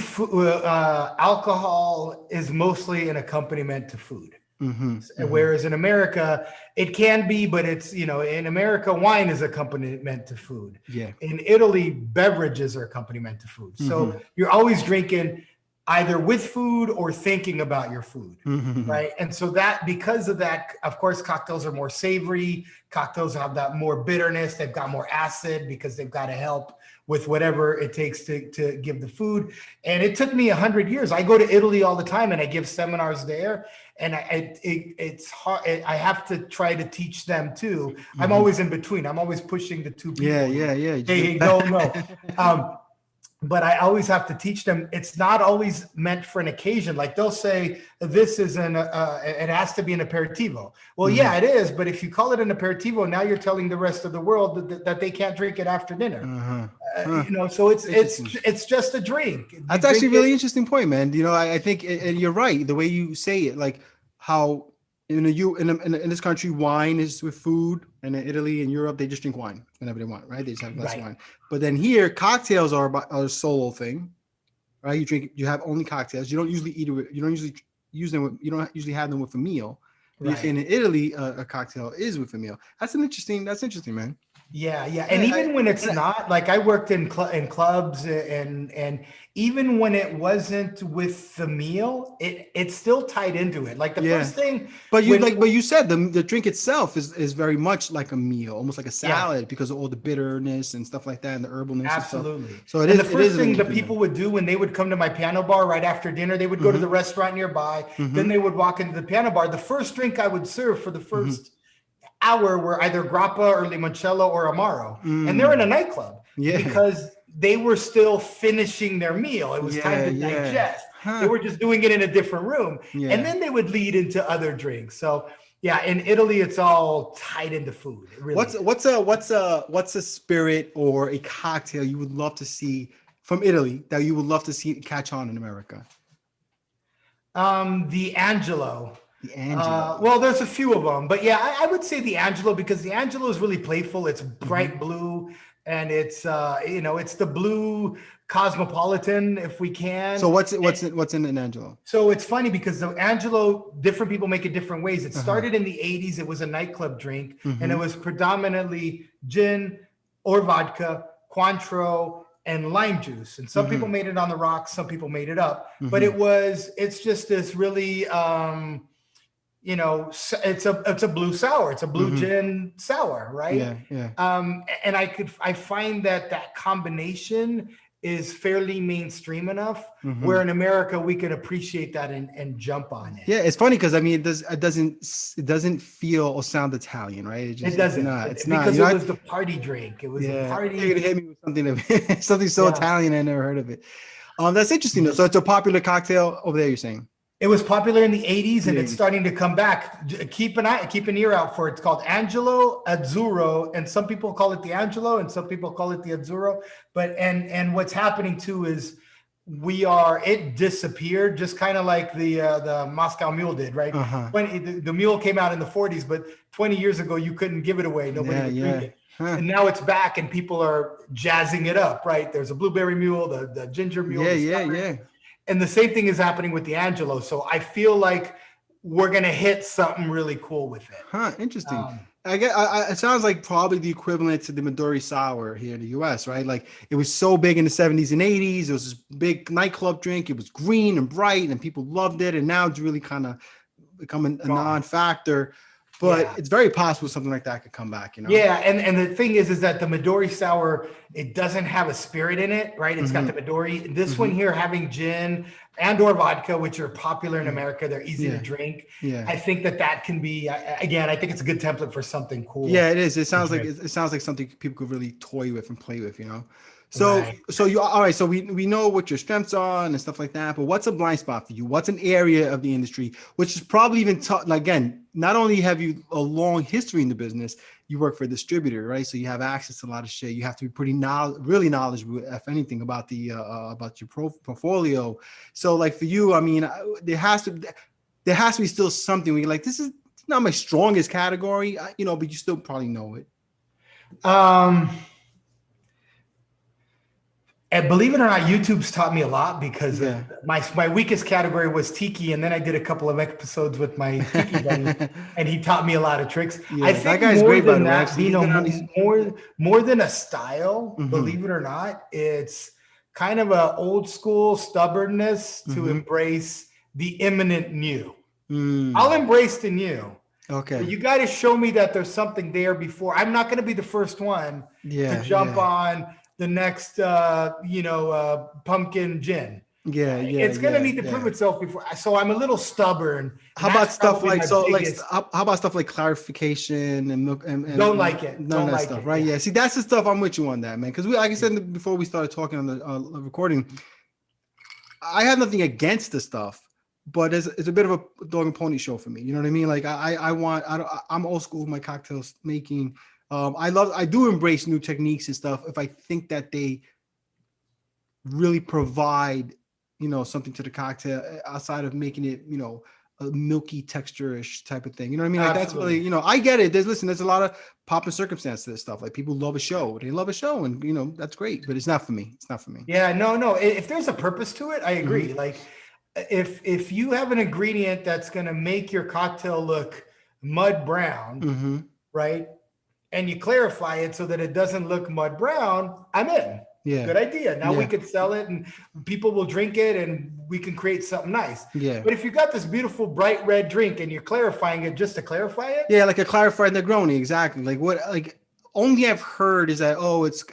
alcohol is mostly an accompaniment to food. Whereas in America, it can be, but it's, in America, wine is accompaniment to food. Yeah. In Italy, beverages are accompaniment to food. So you're always drinking either with food or thinking about your food. Right. And so because of that, of course, cocktails are more savory. Cocktails have that more bitterness. They've got more acid because they've got to help with whatever it takes to give the food. And it took me 100 years. I go to Italy all the time and I give seminars there. And it's hard. I have to try to teach them too. I'm always in between. I'm always pushing the two people. Yeah. Hey, no. But I always have to teach them. It's not always meant for an occasion. Like they'll say, this is it has to be an aperitivo. Well, yeah, it is. But if you call it an aperitivo, now you're telling the rest of the world that they can't drink it after dinner. So it's just a drink. That's actually a really interesting point, man. I think, and you're right. The way you say it, like how, in this country, wine is with food, and in Italy and Europe, they just drink wine whenever they want, right? They just have a glass of wine. But then here, cocktails are a solo thing, right? You have only cocktails. You don't usually eat it. You don't usually use them. You don't usually have them with a meal. Right. In Italy, a cocktail is with a meal. That's interesting, man. Yeah. And even when it's not, like I worked in clubs and even when it wasn't with the meal, it's still tied into it. Like the first thing. But you said the drink itself is very much like a meal, almost like a salad because of all the bitterness and stuff like that and the herbalness. Absolutely. So the first thing the people would do when they would come to my piano bar right after dinner, they would go to the restaurant nearby. Then they would walk into the piano bar. The first drink I would serve for the first hour were either grappa or limoncello or amaro, and they're in a nightclub because they were still finishing their meal. It was time to digest. They were just doing it in a different room, and then they would lead into other drinks. So in Italy, it's all tied into food. Really what's a spirit or a cocktail you would love to see from Italy that you would love to see catch on in America? The Angelo. Well, there's a few of them, but I would say the Angelo because the Angelo is really playful. It's bright blue, and it's it's the blue cosmopolitan, if we can. So what's in an Angelo? So it's funny because the Angelo, different people make it different ways. It started in the 80s. It was a nightclub drink, and it was predominantly gin or vodka, Cointreau, and lime juice. And some people made it on the rocks, some people made it up, but it's just this really it's a blue sour. It's a blue gin sour, right? Yeah. And I find that combination is fairly mainstream enough where in America we can appreciate that and jump on it. Yeah, it's funny because I mean it doesn't feel or sound Italian, right? It doesn't. It's not because it was the party drink. It was the party. You're gonna hit me with something so Italian I never heard of it. That's interesting though. So it's a popular cocktail over there, you're saying? It was popular in the 80s and it's starting to come back. Keep an ear out for it. It's called Angelo Azzurro, and some people call it the Angelo and some people call it the Azzurro. But and what's happening too is it disappeared, just kind of like the Moscow Mule did, right? The Mule came out in the 40s, but 20 years ago, you couldn't give it away. Nobody would drink it. And now it's back and people are jazzing it up, right? There's a blueberry mule, the ginger mule. And the same thing is happening with the Angelo. So I feel like we're going to hit something really cool with it. Interesting. It sounds like probably the equivalent to the Midori Sour here in the US, right? Like it was so big in the 70s and 80s. It was this big nightclub drink. It was green and bright and people loved it. And now it's really kind of becoming a non-factor. But it's very possible something like that could come back, you know? Yeah, and the thing is that the Midori Sour, it doesn't have a spirit in it, right? It's got the Midori. This one here having gin and or vodka, which are popular in America. They're easy to drink. I think that can be, again, I think it's a good template for something cool. Yeah, it is. It sounds like something people could really toy with and play with, you know? So all right. So we know what your strengths are and stuff like that, but what's a blind spot for you? What's an area of the industry, which is probably even tough. Again, not only have you a long history in the business, you work for a distributor, right? So you have access to a lot of shit. You have to be really knowledgeable, if anything, about about your portfolio. So like for you, I mean, there has to be still something where you're like, this is not my strongest category, you know, but you still probably know it. And believe it or not, YouTube's taught me a lot because my weakest category was tiki, and then I did a couple of episodes with my tiki buddy, and he taught me a lot of tricks. I think that guy's great, by the way. You know, more than a style, believe it or not, it's kind of a old school stubbornness to embrace the imminent new. I'll embrace the new. Okay. But you got to show me that there's something there before. I'm not going to be the first one to jump on the next, pumpkin gin. It's going to need to prove itself before. So I'm a little stubborn. How about stuff like how about stuff like clarification and milk and don't like it. None of that stuff, right? Yeah. See, that's the stuff I'm with you on that, man. Because like I said before we started talking on the recording, I have nothing against the stuff, but it's a bit of a dog and pony show for me. You know what I mean? Like I'm old school with my cocktails making. I do embrace new techniques and stuff if I think that they really provide, you know, something to the cocktail outside of making it, you know, a milky texture-ish type of thing. You know what I mean? Like that's really, you know, I get it. There's a lot of pop and circumstance to this stuff. Like people love a show. They love a show and, you know, that's great, but it's not for me. It's not for me. Yeah, no. If there's a purpose to it, I agree. Like if you have an ingredient that's going to make your cocktail look mud brown, right? And you clarify it so that it doesn't look mud brown, I'm in. Yeah. Good idea. Now we could sell it and people will drink it and we can create something nice. Yeah. But if you got this beautiful bright red drink and you're clarifying it just to clarify it. Yeah, like a clarified Negroni, exactly. Like only I've heard is that,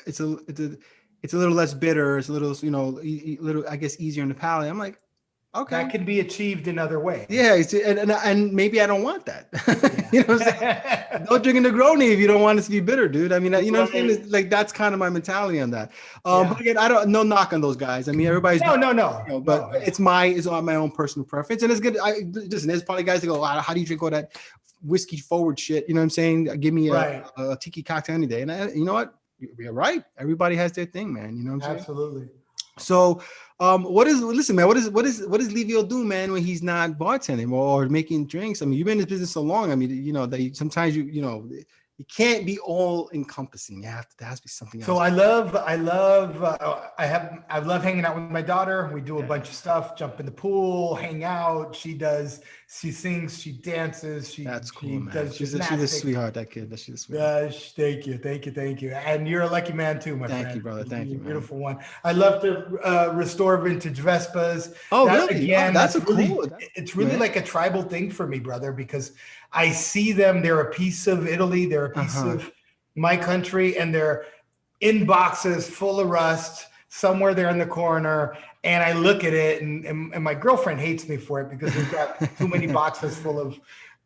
it's a little less bitter, it's a little, you know, little, I guess, easier on the palate. I'm like, okay. That can be achieved in other ways. Yeah, and maybe I don't want that. You know what I'm saying? Don't drink a Negroni if you don't want it to be bitter, dude. I mean, you know what I'm saying? Like that's kind of my mentality on that. But again, no knock on those guys. I mean, everybody's no. You know, but it's my own personal preference, and it's good. Listen, there's probably guys that go, how do you drink all that whiskey forward shit? You know what I'm saying? Give me a tiki cocktail any day, and you know what? You're right. Everybody has their thing, man. You know what I'm saying? Absolutely. So, what is Livio do, man, when he's not bartending or making drinks? I mean, you've been in this business so long. I mean, you know, sometimes you know, you can't be all encompassing. There has to be something else. So I love hanging out with my daughter. We do a bunch of stuff, jump in the pool, hang out. She sings, she dances. That's cool, man. She's a sweetheart, that kid. She's a sweetheart. Thank you. And you're a lucky man too, my friend. Thank you, brother. Thank you, man. Beautiful one. I love to restore vintage Vespas. Oh, really? Again, it's really like a tribal thing for me, brother, because I see them. They're a piece of Italy. They're a piece of my country, and they're in boxes full of rust somewhere there in the corner. And I look at it, and my girlfriend hates me for it because we've got too many boxes full of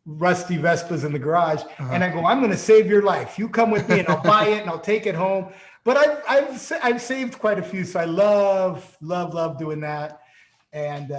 rusty Vespas in the garage. And I go, I'm going to save your life. You come with me, and I'll buy it, and I'll take it home. But I've saved quite a few, so I love doing that. And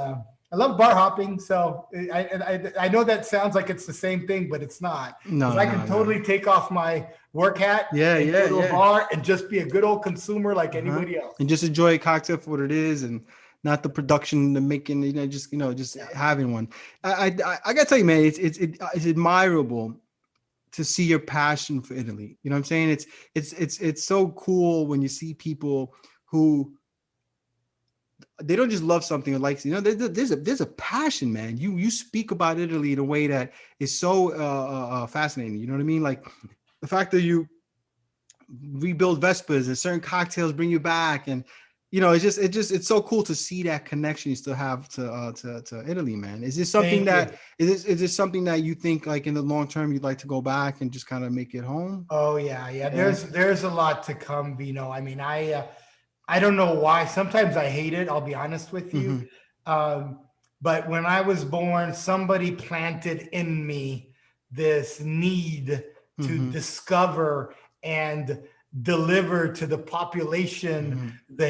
I love bar hopping, so I know that sounds like it's the same thing, but it's not. No, I can totally take off my work hat, go to a bar and just be a good old consumer like anybody else, and just enjoy a cocktail for what it is. And not the production, the making, just having one. I gotta tell you, man, it's admirable to see your passion for Italy. You know what I'm saying? It's so cool when you see people who they don't just love something or like, there's a passion, man. You speak about Italy in a way that is so fascinating. You know what I mean? Like the fact that you rebuild Vespas and certain cocktails bring you back, and it's so cool to see that connection you still have to Italy, man. Is this something is this something that you think like in the long term you'd like to go back and just kind of make it home? Oh yeah. There's a lot to come, Vino. I mean, I don't know why. Sometimes I hate it. I'll be honest with you. But when I was born, somebody planted in me this need to discover and deliver to the population the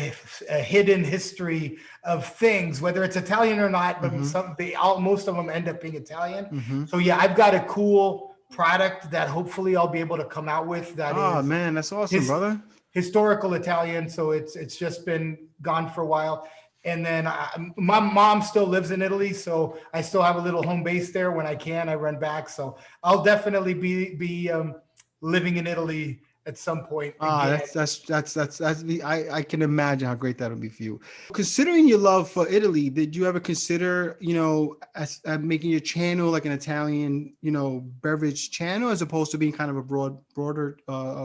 hidden history of things, whether it's Italian or not, but most of them end up being Italian. So yeah, I've got a cool product that hopefully I'll be able to come out with that is, man, that's awesome, brother. Historical Italian. So it's just been gone for a while. And then my mom still lives in Italy, so I still have a little home base there. When I can, I run back. So I'll definitely be living in Italy at some point. I can imagine how great that'll be for you. Considering your love for Italy, did you ever consider, making your channel like an Italian, beverage channel as opposed to being kind of a broader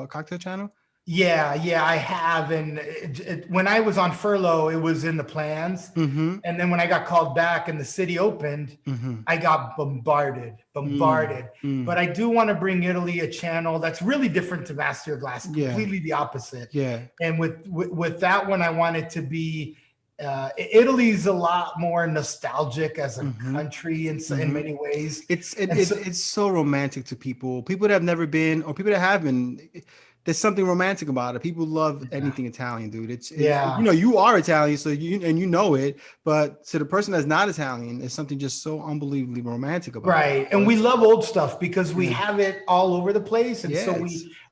cocktail channel? Yeah, I have. And when I was on furlough, it was in the plans. And then when I got called back and the city opened, I got bombarded. But I do want to bring Italy a channel that's really different to Master Your Glass, completely the opposite. Yeah. And with that one, I want it to be, Italy's a lot more nostalgic as a country in many ways. It's so romantic to people that have never been or people that have been. There's something romantic about it. People love anything Italian, dude. You are Italian, so you know it, but to the person that's not Italian, there's something just so unbelievably romantic about it. Right. And we love old stuff because we have it all over the place. And so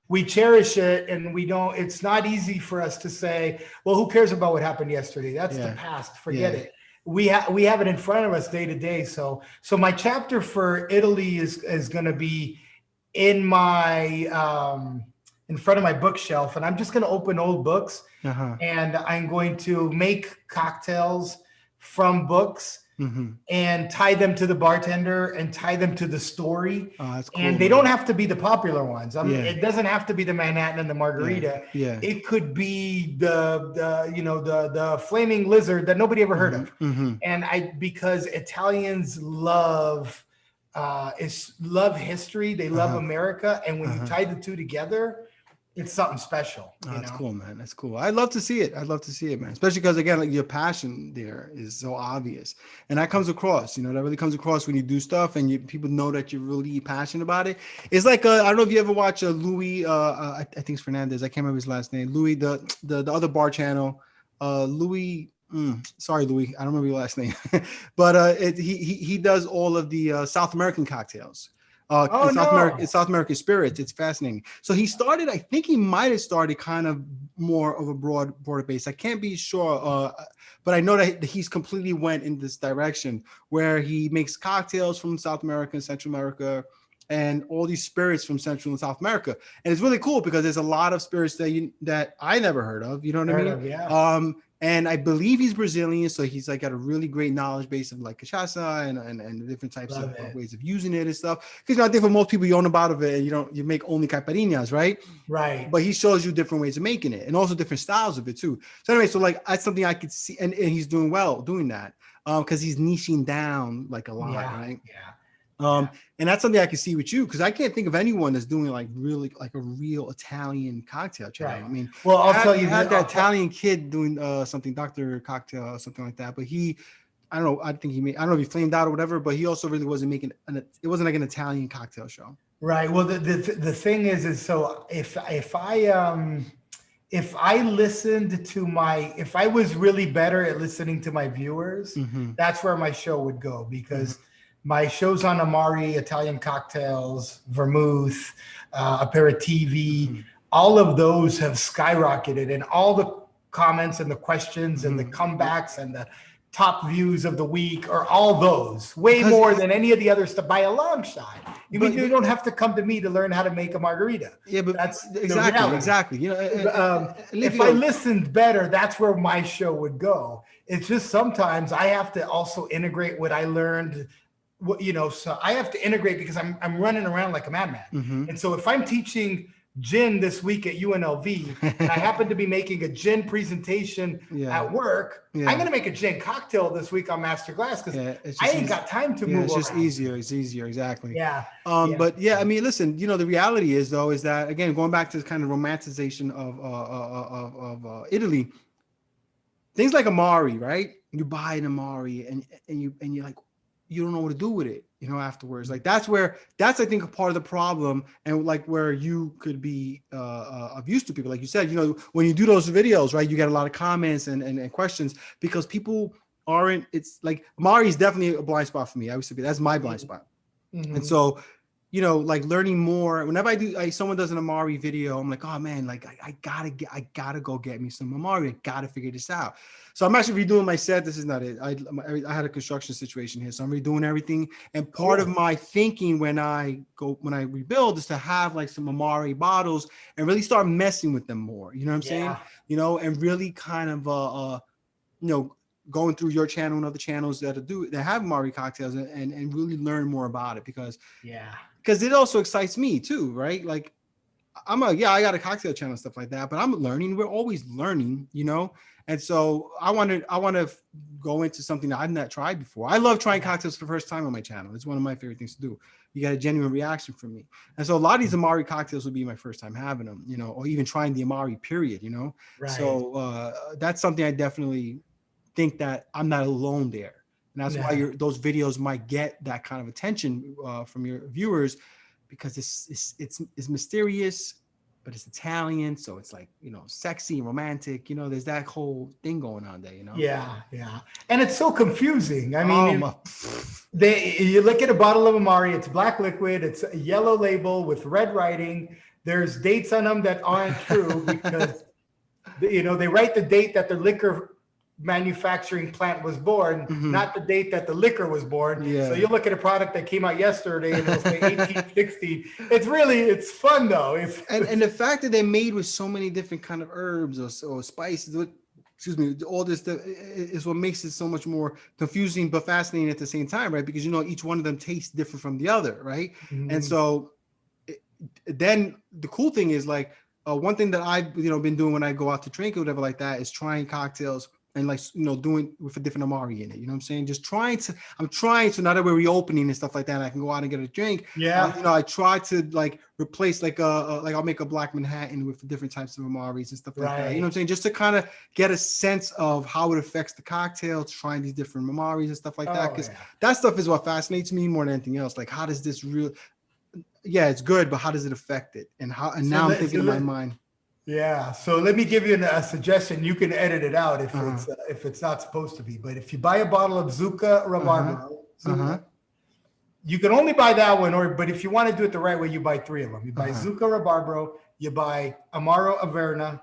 we cherish it, and it's not easy for us to say, well, who cares about what happened yesterday? That's the past. Forget it. We have it in front of us day to day. So my chapter for Italy is going to be in my, in front of my bookshelf, and I'm just going to open old books and I'm going to make cocktails from books and tie them to the bartender and tie them to the story. Oh, that's cool, and they don't have to be the popular ones. It doesn't have to be the Manhattan and the Margarita. It could be the flaming lizard that nobody ever heard of. And because Italians love history, they love America, and when you tie the two together, it's something special. That's cool, man. That's cool. I'd love to see it, man. Especially because, again, like your passion there is so obvious, and that comes across. That really comes across when you do stuff, and people know that you're really passionate about it. It's like I don't know if you ever watch Louis. I think it's Fernandez. I can't remember his last name. Louis, the other bar channel. Louis. Sorry, Louis. I don't remember your last name, but he does all of the South American cocktails. South American spirits. It's fascinating. So he started, I think he might have started kind of more of a broader base. I can't be sure, but I know that he's completely went in this direction where he makes cocktails from South America and Central America and all these spirits from Central and South America. And it's really cool because there's a lot of spirits that I never heard of. You know what I mean? And I believe he's Brazilian, so he's like got a really great knowledge base of like cachaça and different types of ways of using it and stuff. Because I think for most people, you own a bottle of it and you make only caipirinhas, right? Right. But he shows you different ways of making it and also different styles of it too. So anyway, so like that's something I could see, and he's doing well doing that because he's niching down like a lot, right? And that's something I can see with you because I can't think of anyone that's doing like really like a real Italian cocktail channel. Right. I mean, well, I'll tell you, had that Italian kid doing something, Dr. Cocktail or something like that, but I don't know. I don't know if he flamed out or whatever, but he also really wasn't making it wasn't like an Italian cocktail show. Right. Well, the thing is so if I listened to if I was really better at listening to my viewers, that's where my show would go because my shows on Amari, Italian cocktails, vermouth, aperitivi, all of those have skyrocketed, and all comments and the questions and the comebacks and the top views of the week, or all those, way more than any of the other stuff by a long shot. You don't have to come to me to learn how to make a margarita. Yeah, but that's exactly. You know, if I listened better, that's where my show would go. It's just sometimes I have to also integrate what I learned. So I have to integrate because I'm running around like a madman. And so if I'm teaching gin this week at UNLV and I happen to be making a gin presentation at work, I'm going to make a gin cocktail this week on Masterclass because I ain't got time to move. It's just easier. It's easier. Exactly. But I mean, listen, the reality is though, is that again, going back to this kind of romanticization of Italy, things like Amari, right? You buy an Amari and you're like, you don't know what to do with it, afterwards. Like that's I think a part of the problem, and like where you could be of use to people. Like you said, when you do those videos, right, you get a lot of comments and questions because people aren't, it's like Amari is definitely a blind spot for me. I used to be, that's my blind spot. And so, like learning more, whenever someone does an Amari video, I'm like, oh man, like I gotta go get me some Amari. I gotta figure this out. So I'm actually redoing my set. This is not it. I had a construction situation here, so I'm redoing everything. And part of my thinking when I rebuild is to have like some Amari bottles and really start messing with them more. You know what I'm saying? And really kind of going through your channel and other channels that have Amari cocktails and really learn more about it because it also excites me too, right? Like I got a cocktail channel and stuff like that, but I'm learning. We're always learning, And so I want to go into something that I've not tried before. I love trying cocktails for the first time on my channel. It's one of my favorite things to do. You got a genuine reaction from me. And so a lot of these Amari cocktails would be my first time having them, or even trying the Amari period, Right. So that's something I definitely think that I'm not alone there. And that's why those videos might get that kind of attention from your viewers, because it's mysterious, but it's Italian, so it's like, sexy and romantic, there's that whole thing going on there, Yeah. And it's so confusing. I mean, you look at a bottle of Amari, it's black liquid, it's a yellow label with red writing. There's dates on them that aren't true because, they write the date that the liquor manufacturing plant was born, not the date that the liquor was born. So you look at a product that came out yesterday and it'll say 1860. It's fun though. And the fact that they're made with so many different kind of herbs or spices, all this stuff is what makes it so much more confusing but fascinating at the same time, right? Because each one of them tastes different from the other, right? And so then the cool thing is like one thing that I've been doing when I go out to drink or whatever like that is trying cocktails and like, doing with a different Amari in it. You know what I'm saying? I'm trying to, now that we're reopening and stuff like that, I can go out and get a drink. I try to like replace like I'll make a Black Manhattan with different types of Amaris and stuff like that. You know what I'm saying? Just to kind of get a sense of how it affects the cocktail, trying these different Amaris and stuff like that. Because that stuff is what fascinates me more than anything else. Like, how does this it's good, but how does it affect it? And now I'm thinking in my mind. Yeah. So let me give you a suggestion. You can edit it out if it's not supposed to be. But if you buy a bottle of Zucca Rabarbaro, you can only buy that one. But if you want to do it the right way, you buy 3 of them. You buy Zucca Rabarbaro, you buy Amaro Averna,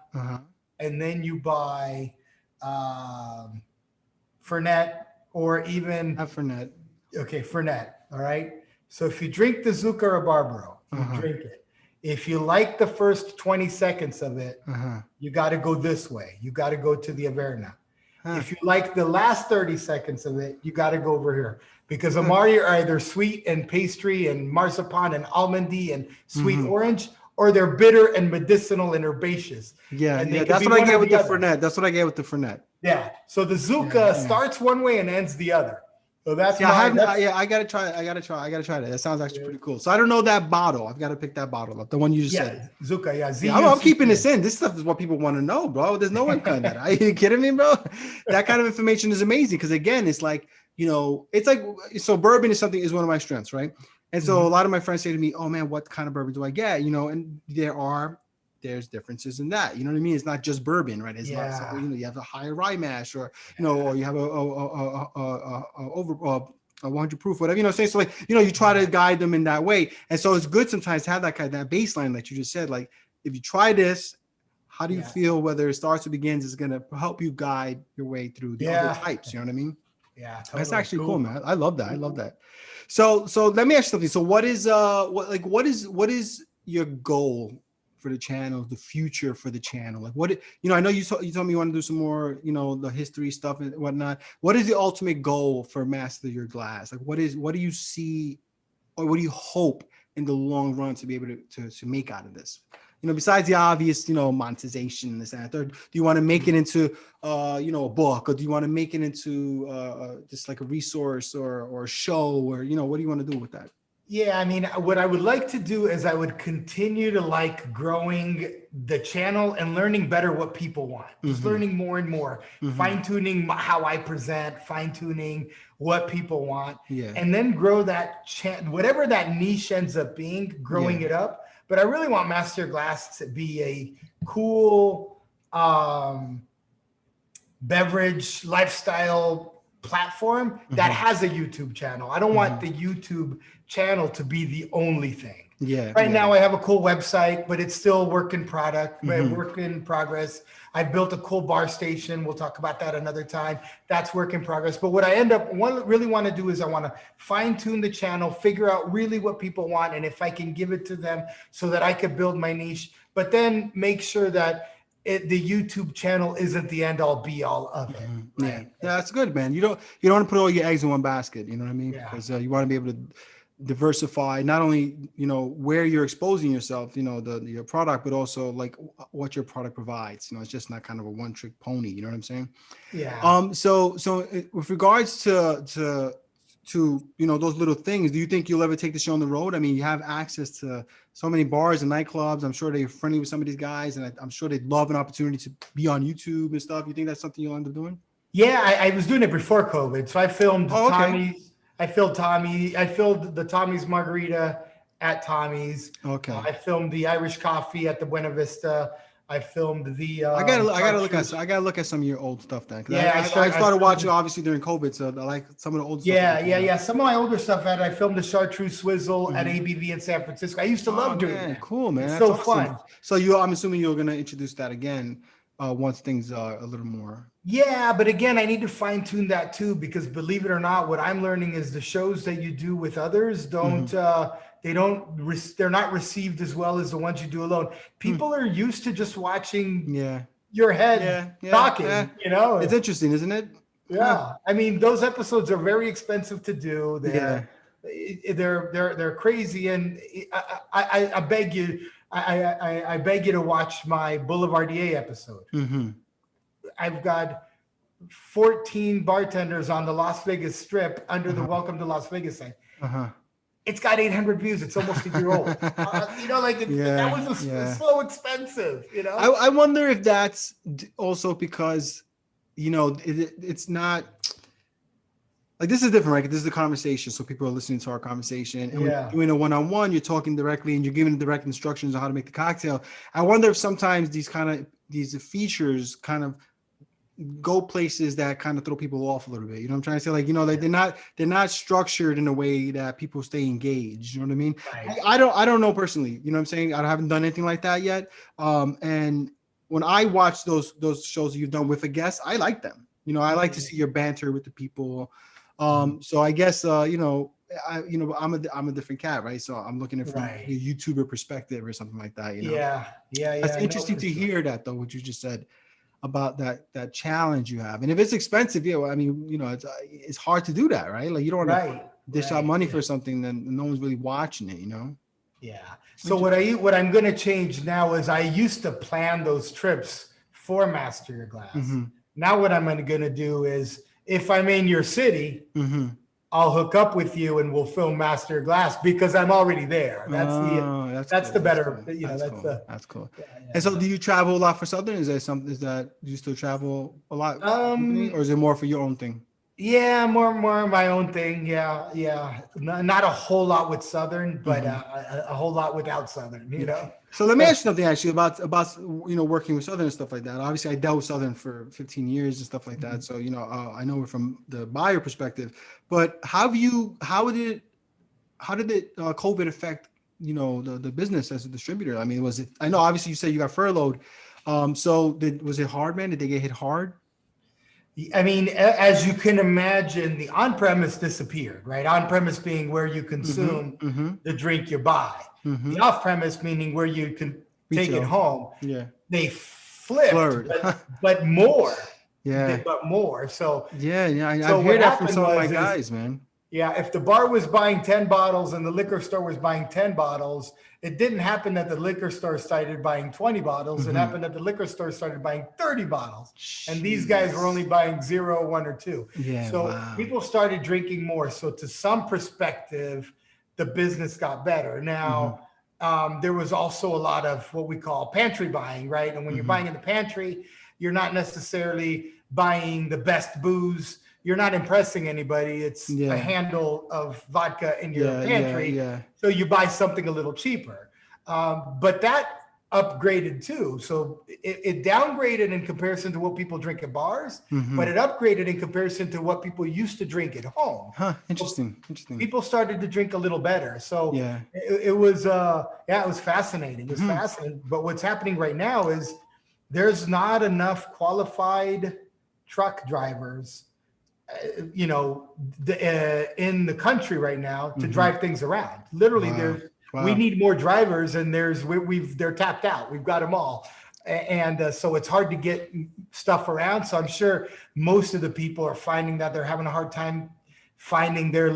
and then you buy Fernet or even Fernet. Okay, Fernet. All right. So if you drink the Zucca Rabarbaro, you drink it. If you like the first 20 seconds of it, you got to go this way. You got to go to the Averna. If you like the last 30 seconds of it, you got to go over here. Because Amari are either sweet and pastry and marzipan and almondy and sweet orange, or they're bitter and medicinal and herbaceous. That's what I get with the Fernet. That's what I get with the Fernet. Yeah. So the Zucca starts one way and ends the other. So that's I gotta try it. I gotta try that. That sounds actually pretty cool. So I don't know that bottle. I've got to pick that bottle up. The one you just said. Zucca, I'm keeping this in. This stuff is what people want to know, bro. There's no one done that. Are you kidding me, bro? That kind of information is amazing because again, it's like, it's like, so bourbon is one of my strengths, right? And so a lot of my friends say to me, oh man, what kind of bourbon do I get? And there's differences in that. You know what I mean? It's not just bourbon, right? It's not, you have a higher rye mash or, or you have a over 100 proof, whatever, so like, you try to guide them in that way. And so it's good sometimes to have that baseline that you just said, like, if you try this, how do you feel whether it starts or begins is going to help you guide your way through the other types? You know what I mean? Yeah, totally. That's actually cool, man. I love that. I love that. So let me ask you something. So what is your goal for the channel, the future for the channel? Like what, I know you told me you want to do some more, the history stuff and whatnot. What is the ultimate goal for Master Your Glass? Like what do you see, or what do you hope in the long run to be able to make out of this? Besides the obvious, monetization, this and that, third, do you want to make it into, a book, or do you want to make it into just like a resource or a show, or, what do you want to do with that? Yeah, I mean, what I would like to do is I would continue to like growing the channel and learning better what people want. Just learning more and more, fine-tuning how I present, fine-tuning what people want, and then grow that whatever that niche ends up being, growing it up. But I really want Master Glass to be a cool beverage lifestyle platform that has a YouTube channel. I don't want the YouTube channel to be the only thing. Right now I have a cool website, but it's still work in progress. I built a cool bar station. We'll talk about that another time. That's work in progress. But what I really want to do is I want to fine tune the channel, figure out really what people want, and if I can give it to them so that I could build my niche, but then make sure that the YouTube channel isn't the end all be all of it. Right? Yeah, that's good, man. You don't want to put all your eggs in one basket. You know what I mean? Because you want to be able to diversify not only where you're exposing yourself, your product, but also like what your product provides. It's just not kind of a one trick pony. You know what I'm saying? Yeah. So with regards to those little things, do you think you'll ever take the show on the road? I mean, you have access to so many bars and nightclubs. I'm sure they're friendly with some of these guys, and I'm sure they'd love an opportunity to be on YouTube and stuff. You think that's something you'll end up doing? Yeah, I was doing it before COVID. So I filmed Tommy's. I filmed the Tommy's Margarita at Tommy's. Okay. I filmed the Irish Coffee at the Buena Vista. I filmed the. I gotta look at some of your old stuff then. Yeah, I started watching obviously during COVID, so I like some of the old stuff. Yeah. Some of my older stuff I filmed the Chartreuse Swizzle at ABV in San Francisco. I used to love doing that. Cool, man. It's That's so awesome. fun. So I'm assuming you're gonna introduce that again once things are a little more. Yeah, but again, I need to fine tune that too, because believe it or not, what I'm learning is the shows that you do with others they're not received as well as the ones you do alone. People are used to just watching your head talking. It's interesting, isn't it? Yeah. I mean, those episodes are very expensive to do. They're crazy, and I beg you, I beg you to watch my Boulevardier episode. I've got 14 bartenders on the Las Vegas Strip under the Welcome to Las Vegas thing. It's got 800 views. It's almost a year old. That was so expensive. I wonder if that's also because it's not like, this is different, right? This is a conversation, so people are listening to our conversation, and when you're doing a one-on-one, you're talking directly and you're giving direct instructions on how to make the cocktail. I wonder if sometimes these features kind of go places that kind of throw people off a little bit. You know what I'm trying to say? Like, they're not structured in a way that people stay engaged. You know what I mean? Right. I don't know personally. You know what I'm saying? I haven't done anything like that yet. And when I watch those shows that you've done with a guest, I like them. I like to see your banter with the people. So I guess I'm a different cat, right? So I'm looking at it from a YouTuber perspective or something like that. Yeah. That's interesting to hear that, though, what you just said about that challenge you have. And if it's expensive, it's hard to do that, right? Like, you don't want to dish out money for something then no one's really watching it, Yeah. So what I'm going to change now is I used to plan those trips for Master Your Glass. Now what I'm going to do is, if I'm in your city, I'll hook up with you and we'll film Master Your Glass because I'm already there. That's cool. The better. That's cool. And so, do you travel a lot for Southern? Do you still travel a lot, or is it more for your own thing? Yeah, more my own thing. Yeah. Not a whole lot with Southern, but a whole lot without Southern. So let me ask you something actually about working with Southern and stuff like that. Obviously, I dealt with Southern for 15 years and stuff like that. So I know it from the buyer perspective. But how did COVID affect the business as a distributor? I mean, I know obviously you said you got furloughed. So was it hard, man? Did they get hit hard? I mean, as you can imagine, the on-premise disappeared, right? On-premise being where you consume the drink you buy. The off-premise meaning where you can take it home. Yeah. They flipped, but more. Yeah. But more. So yeah, I so hear that from some of my guys, man. Yeah, if the bar was buying 10 bottles and the liquor store was buying 10 bottles, it didn't happen that the liquor store started buying 20 bottles. It happened that the liquor store started buying 30 bottles. Jeez. And these guys were only buying 0, 1, or 2. Yeah, so people started drinking more. So to some perspective, the business got better. Now, there was also a lot of what we call pantry buying, right? And when you're buying in the pantry, you're not necessarily buying the best booze. You're not impressing anybody. It's a handle of vodka in your pantry. So you buy something a little cheaper. But that upgraded too. So it downgraded in comparison to what people drink at bars, but it upgraded in comparison to what people used to drink at home. Interesting. People started to drink a little better. So it was fascinating. It was fascinating. But what's happening right now is there's not enough qualified truck drivers in the country right now to drive things around. Literally, we need more drivers, and they're tapped out. We've got them all, and so it's hard to get stuff around. So I'm sure most of the people are finding that they're having a hard time finding their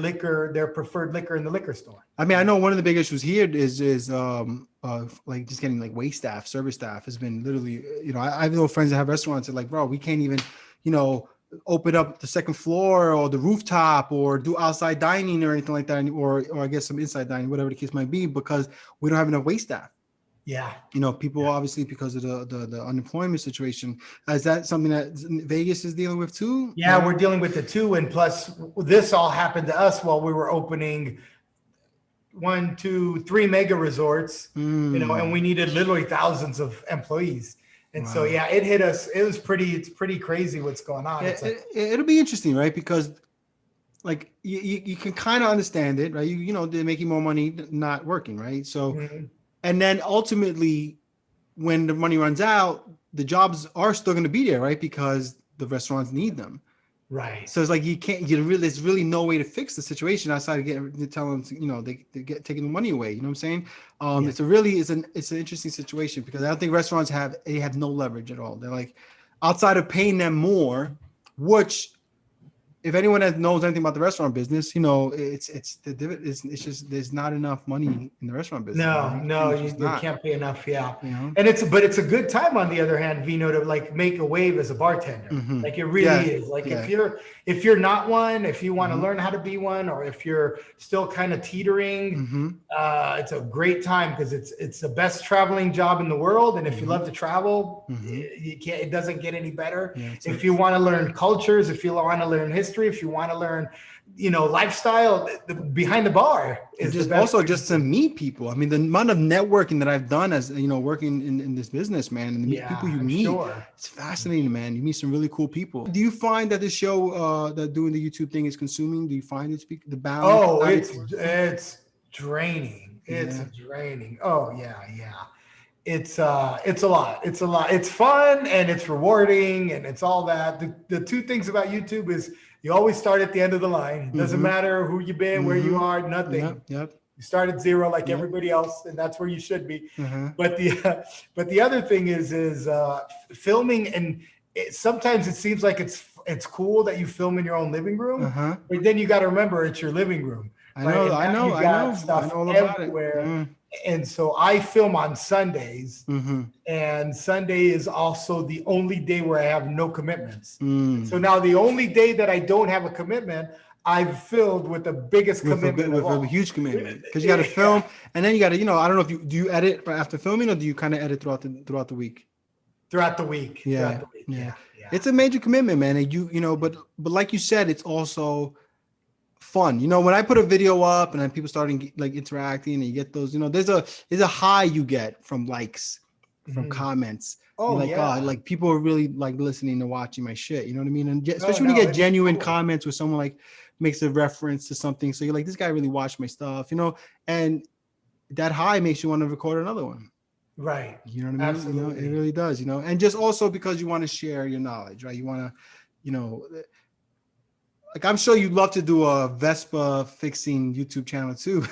preferred liquor in the liquor store. I mean, I know one of the big issues here is like just getting like wait staff, service staff has been literally, I have friends that have restaurants that are like, bro, we can't even, open up the second floor or the rooftop or do outside dining or anything like that, or I guess some inside dining, whatever the case might be, because we don't have enough wait staff. Yeah. People obviously because of the unemployment situation. Is that something that Vegas is dealing with too? Yeah, we're dealing with it too. And plus this all happened to us while we were opening 1, 2, 3 mega resorts, and we needed literally thousands of employees. And so, it hit us. It's pretty crazy what's going on. It'll be interesting, right? Because like you can kind of understand it, right? They're making more money not working, right? So, and then ultimately when the money runs out, the jobs are still going to be there, right? Because the restaurants need them. Right. So it's like there's really no way to fix the situation outside of telling them, they get taking the money away. You know what I'm saying? It's an interesting situation because I don't think restaurants have no leverage at all. They're like outside of paying them more, which if anyone that knows anything about the restaurant business, it's just there's not enough money in the restaurant business. No, you can't pay enough. Yeah, and it's a good time on the other hand, Vino, to like make a wave as a bartender. Like it really is. Like if you're not one, if you want to learn how to be one, or if you're still kind of teetering, it's a great time because it's the best traveling job in the world. And if you love to travel, it doesn't get any better. If you want to learn cultures, if you want to learn history, if you want to learn, lifestyle, behind the bar is just the best also just to meet people. I mean, the amount of networking that I've done as working in this business, man, and the people you meet, it's fascinating, man. You meet some really cool people. Do you find that the show that doing the YouTube thing is consuming? Do you find the balance? Oh, it's draining. It's draining. Oh yeah. It's a lot. It's fun and it's rewarding and it's all that. The two things about YouTube is you always start at the end of the line. It doesn't matter who you've been, where you are, nothing. Yep. You start at 0 like everybody else, and that's where you should be. But the other thing is filming, and sometimes it seems like it's cool that you film in your own living room, but then you got to remember it's your living room. I know. Stuff I know all about everywhere. And so I film on Sundays, and Sunday is also the only day where I have no commitments. So now the only day that I don't have a commitment, I've filled with the biggest commitment with a huge commitment, because you got to film, and then you got to, I don't know if do you edit right after filming, or do you kind of edit throughout the week? Throughout the week. Yeah. It's a major commitment, man. And but like you said, it's also fun. When I put a video up and then people starting like interacting and you get those, there's a high you get from likes, from comments. Like people are really like listening and watching my shit. You know what I mean? And especially when you get genuine comments where someone like makes a reference to something. So you're like, this guy really watched my stuff, and that high makes you want to record another one. Right. You know what I mean? Absolutely. You know, it really does, you know, and just also because you want to share your knowledge, right? You want to, you know, like I'm sure you'd love to do a Vespa fixing YouTube channel too.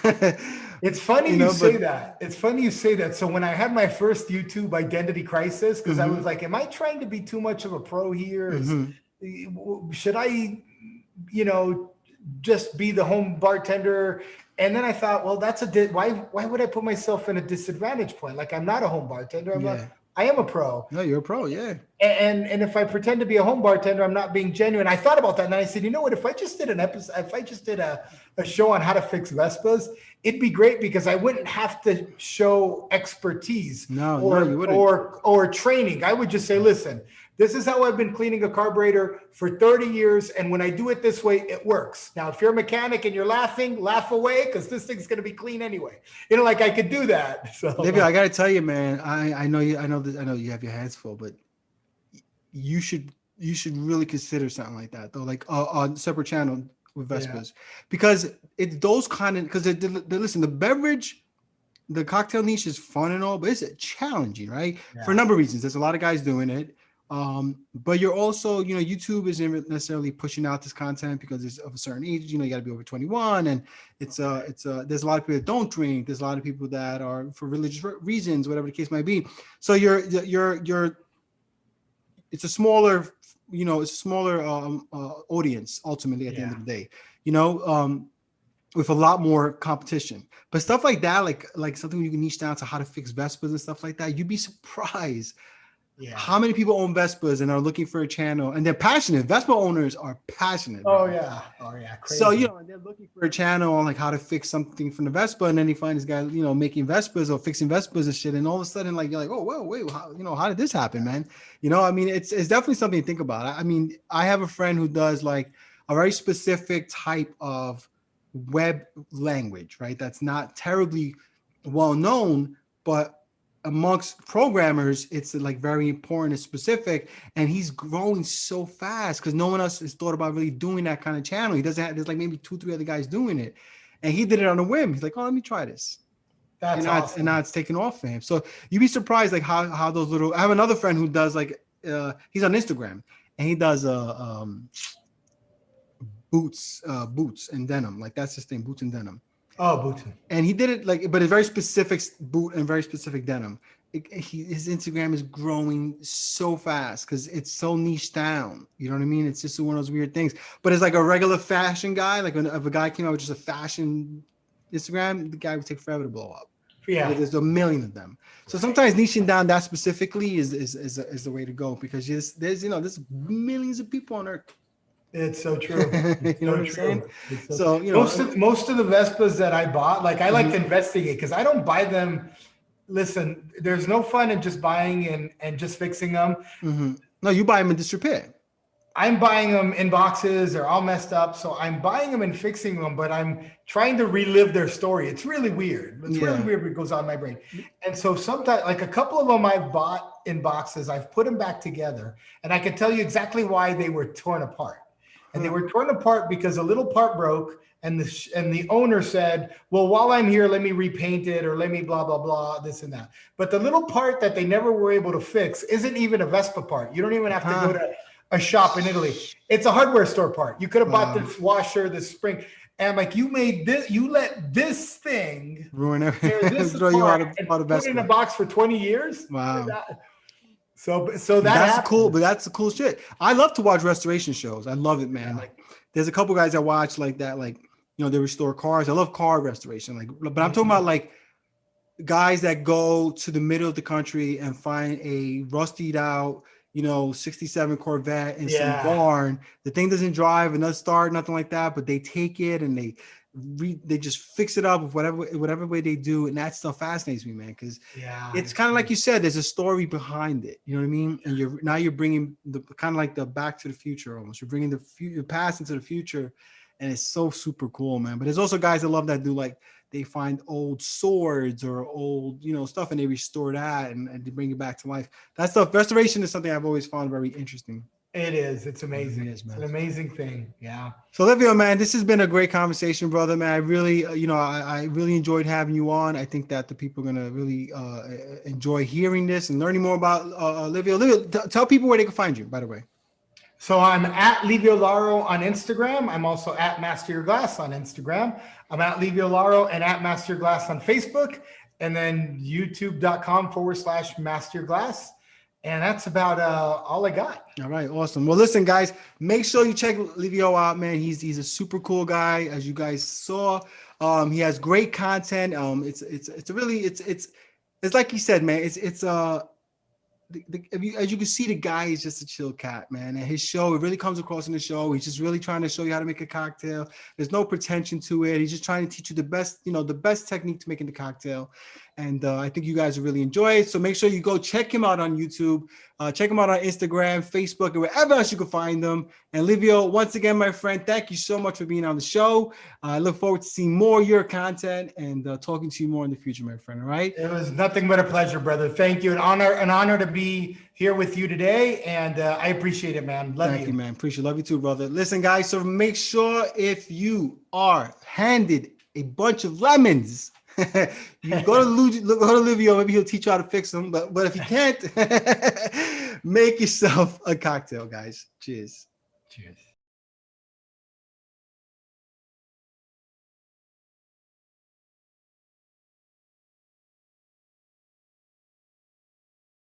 It's funny You you know, say but that. It's funny you say that. So when I had my first YouTube identity crisis, because I was like, am I trying to be too much of a pro here? Should I, you know, just be the home bartender? And then I thought, well, why would I put myself in a disadvantage point? Like I'm not a home bartender. yeah, I am a pro. no, you're a pro, yeah. And if I pretend to be a home bartender, I'm not being genuine. I thought about that and I said, you know what? If I just did an episode, if I just did a show on how to fix Vespas, it'd be great because I wouldn't have to show expertise No, you wouldn't. or training. I would just say, listen, this is how I've been cleaning a carburetor for 30 years. And when I do it this way, it works. Now, if you're a mechanic and you're laughing, laugh away because this thing's going to be clean anyway. You know, like I could do that. So Livio, I got to tell you, man, I know you have your hands full, but you should really consider something like that though, like on separate channel with Vespas, because it's those kind of, because listen, the cocktail niche is fun and all, but it's challenging, right? For a number of reasons. There's a lot of guys doing it. But you're also, you know, YouTube isn't necessarily pushing out this content because it's of a certain age. You know, you got to be over 21, and there's a lot of people that don't drink. There's a lot of people that are for religious reasons, whatever the case might be. So it's a smaller, you know, audience ultimately at the end of the day, you know, with a lot more competition. But stuff like that, like something you can niche down to how to fix Vespas and stuff like that, you'd be surprised how many people own Vespas and are looking for a channel, and they're passionate. Vespa owners are passionate. Oh bro. yeah. Crazy. So, you know, and they're looking for a channel on like how to fix something from the Vespa, and then you find this guy, you know, making Vespas or fixing Vespas and shit, and all of a sudden, like, you're like, oh, whoa, wait, how did this happen, man? You know, I mean, it's definitely something to think about. I mean, I have a friend who does like a very specific type of web language, right? That's not terribly well known, but amongst programmers, it's like very important and specific, and he's growing so fast because no one else has thought about really doing that kind of channel. He doesn't have, there's like maybe 2-3 other guys doing it, and he did it on a whim. He's like, oh, let me try this. That's awesome. And now it's taken off for him. So you'd be surprised like how those little, I have another friend who does like he's on Instagram, and he does boots and denim. Like that's his thing, boots and denim. Oh, boots. And he did it like, but a very specific boot and very specific denim. His Instagram is growing so fast because it's so niche down. You know what I mean? It's just one of those weird things. But it's like a regular fashion guy. Like if a guy came out with just a fashion Instagram, the guy would take forever to blow up. Yeah, there's a million of them. So sometimes niching down that specifically is the way to go, because there's millions of people on Earth. It's so true. It's you know what I'm saying? So you know, most of the Vespas that I bought, like I like to investigate because I don't buy them. Listen, there's no fun in just buying and just fixing them. No, you buy them in disrepair. I'm buying them in boxes. They're all messed up. So I'm buying them and fixing them, but I'm trying to relive their story. It's really weird. It's really weird what goes on in my brain. And so sometimes, like a couple of them I've bought in boxes, I've put them back together, and I can tell you exactly why they were torn apart. And they were torn apart because a little part broke, and the owner said, well, while I'm here, let me repaint it, or let me blah, blah, blah, this and that. But the little part that they never were able to fix isn't even a Vespa part. You don't even have to go to a shop in Italy. It's a hardware store part. You could have bought this washer, this spring. And I'm like, you let this thing ruin everything. Throw you out of put it in a box for 20 years. Wow. So that's cool, but that's the cool shit. I love to watch restoration shows. I love it, man. Yeah. Like there's a couple guys I watch like that, like, you know, they restore cars. I love car restoration. Like, but I'm talking about like guys that go to the middle of the country and find a rustied out, you know, 67 Corvette in some barn. The thing doesn't drive, and doesn't start, nothing like that, but they take it and they just fix it up with whatever way they do, and that stuff fascinates me, man, because it's kind of like you said, there's a story behind it. You know what I mean? And you're bringing the kind of like the Back to the Future almost. You're bringing the past into the future, and it's so super cool, man. But there's also guys that love that do like they find old swords or old, you know, stuff, and they restore that and they bring it back to life. That stuff, restoration is something I've always found very interesting. It is. It's amazing. It is, man. It's an amazing thing. Yeah. So Livio, man, this has been a great conversation, brother, man. I really, I really enjoyed having you on. I think that the people are going to really enjoy hearing this and learning more about Livio. Livio, tell people where they can find you, by the way. So I'm at Livio Laro on Instagram. I'm also at Master Your Glass on Instagram. I'm at Livio Laro and at Master Your Glass on Facebook. And then youtube.com/Master Your Glass. And that's about all I got. All right, awesome. Well, listen, guys, make sure you check Livio out, man. He's a super cool guy, as you guys saw. He has great content. It's like he said, man. As you can see, the guy is just a chill cat, man. And his show, it really comes across in the show. He's just really trying to show you how to make a cocktail. There's no pretension to it. He's just trying to teach you the best technique to making the cocktail. And I think you guys will really enjoy it. So make sure you go check him out on YouTube. Check him out on Instagram, Facebook, and wherever else you can find them. And Livio, once again, my friend, thank you so much for being on the show. I look forward to seeing more of your content and talking to you more in the future, my friend. All right. It was nothing but a pleasure, brother. Thank you. An honor to be here with you today. And I appreciate it, man. Thank you, man. Appreciate it. Love you too, brother. Listen, guys, so make sure if you are handed a bunch of lemons, you go to Livio, maybe he'll teach you how to fix them. But if you can't, make yourself a cocktail, guys. Cheers. Cheers.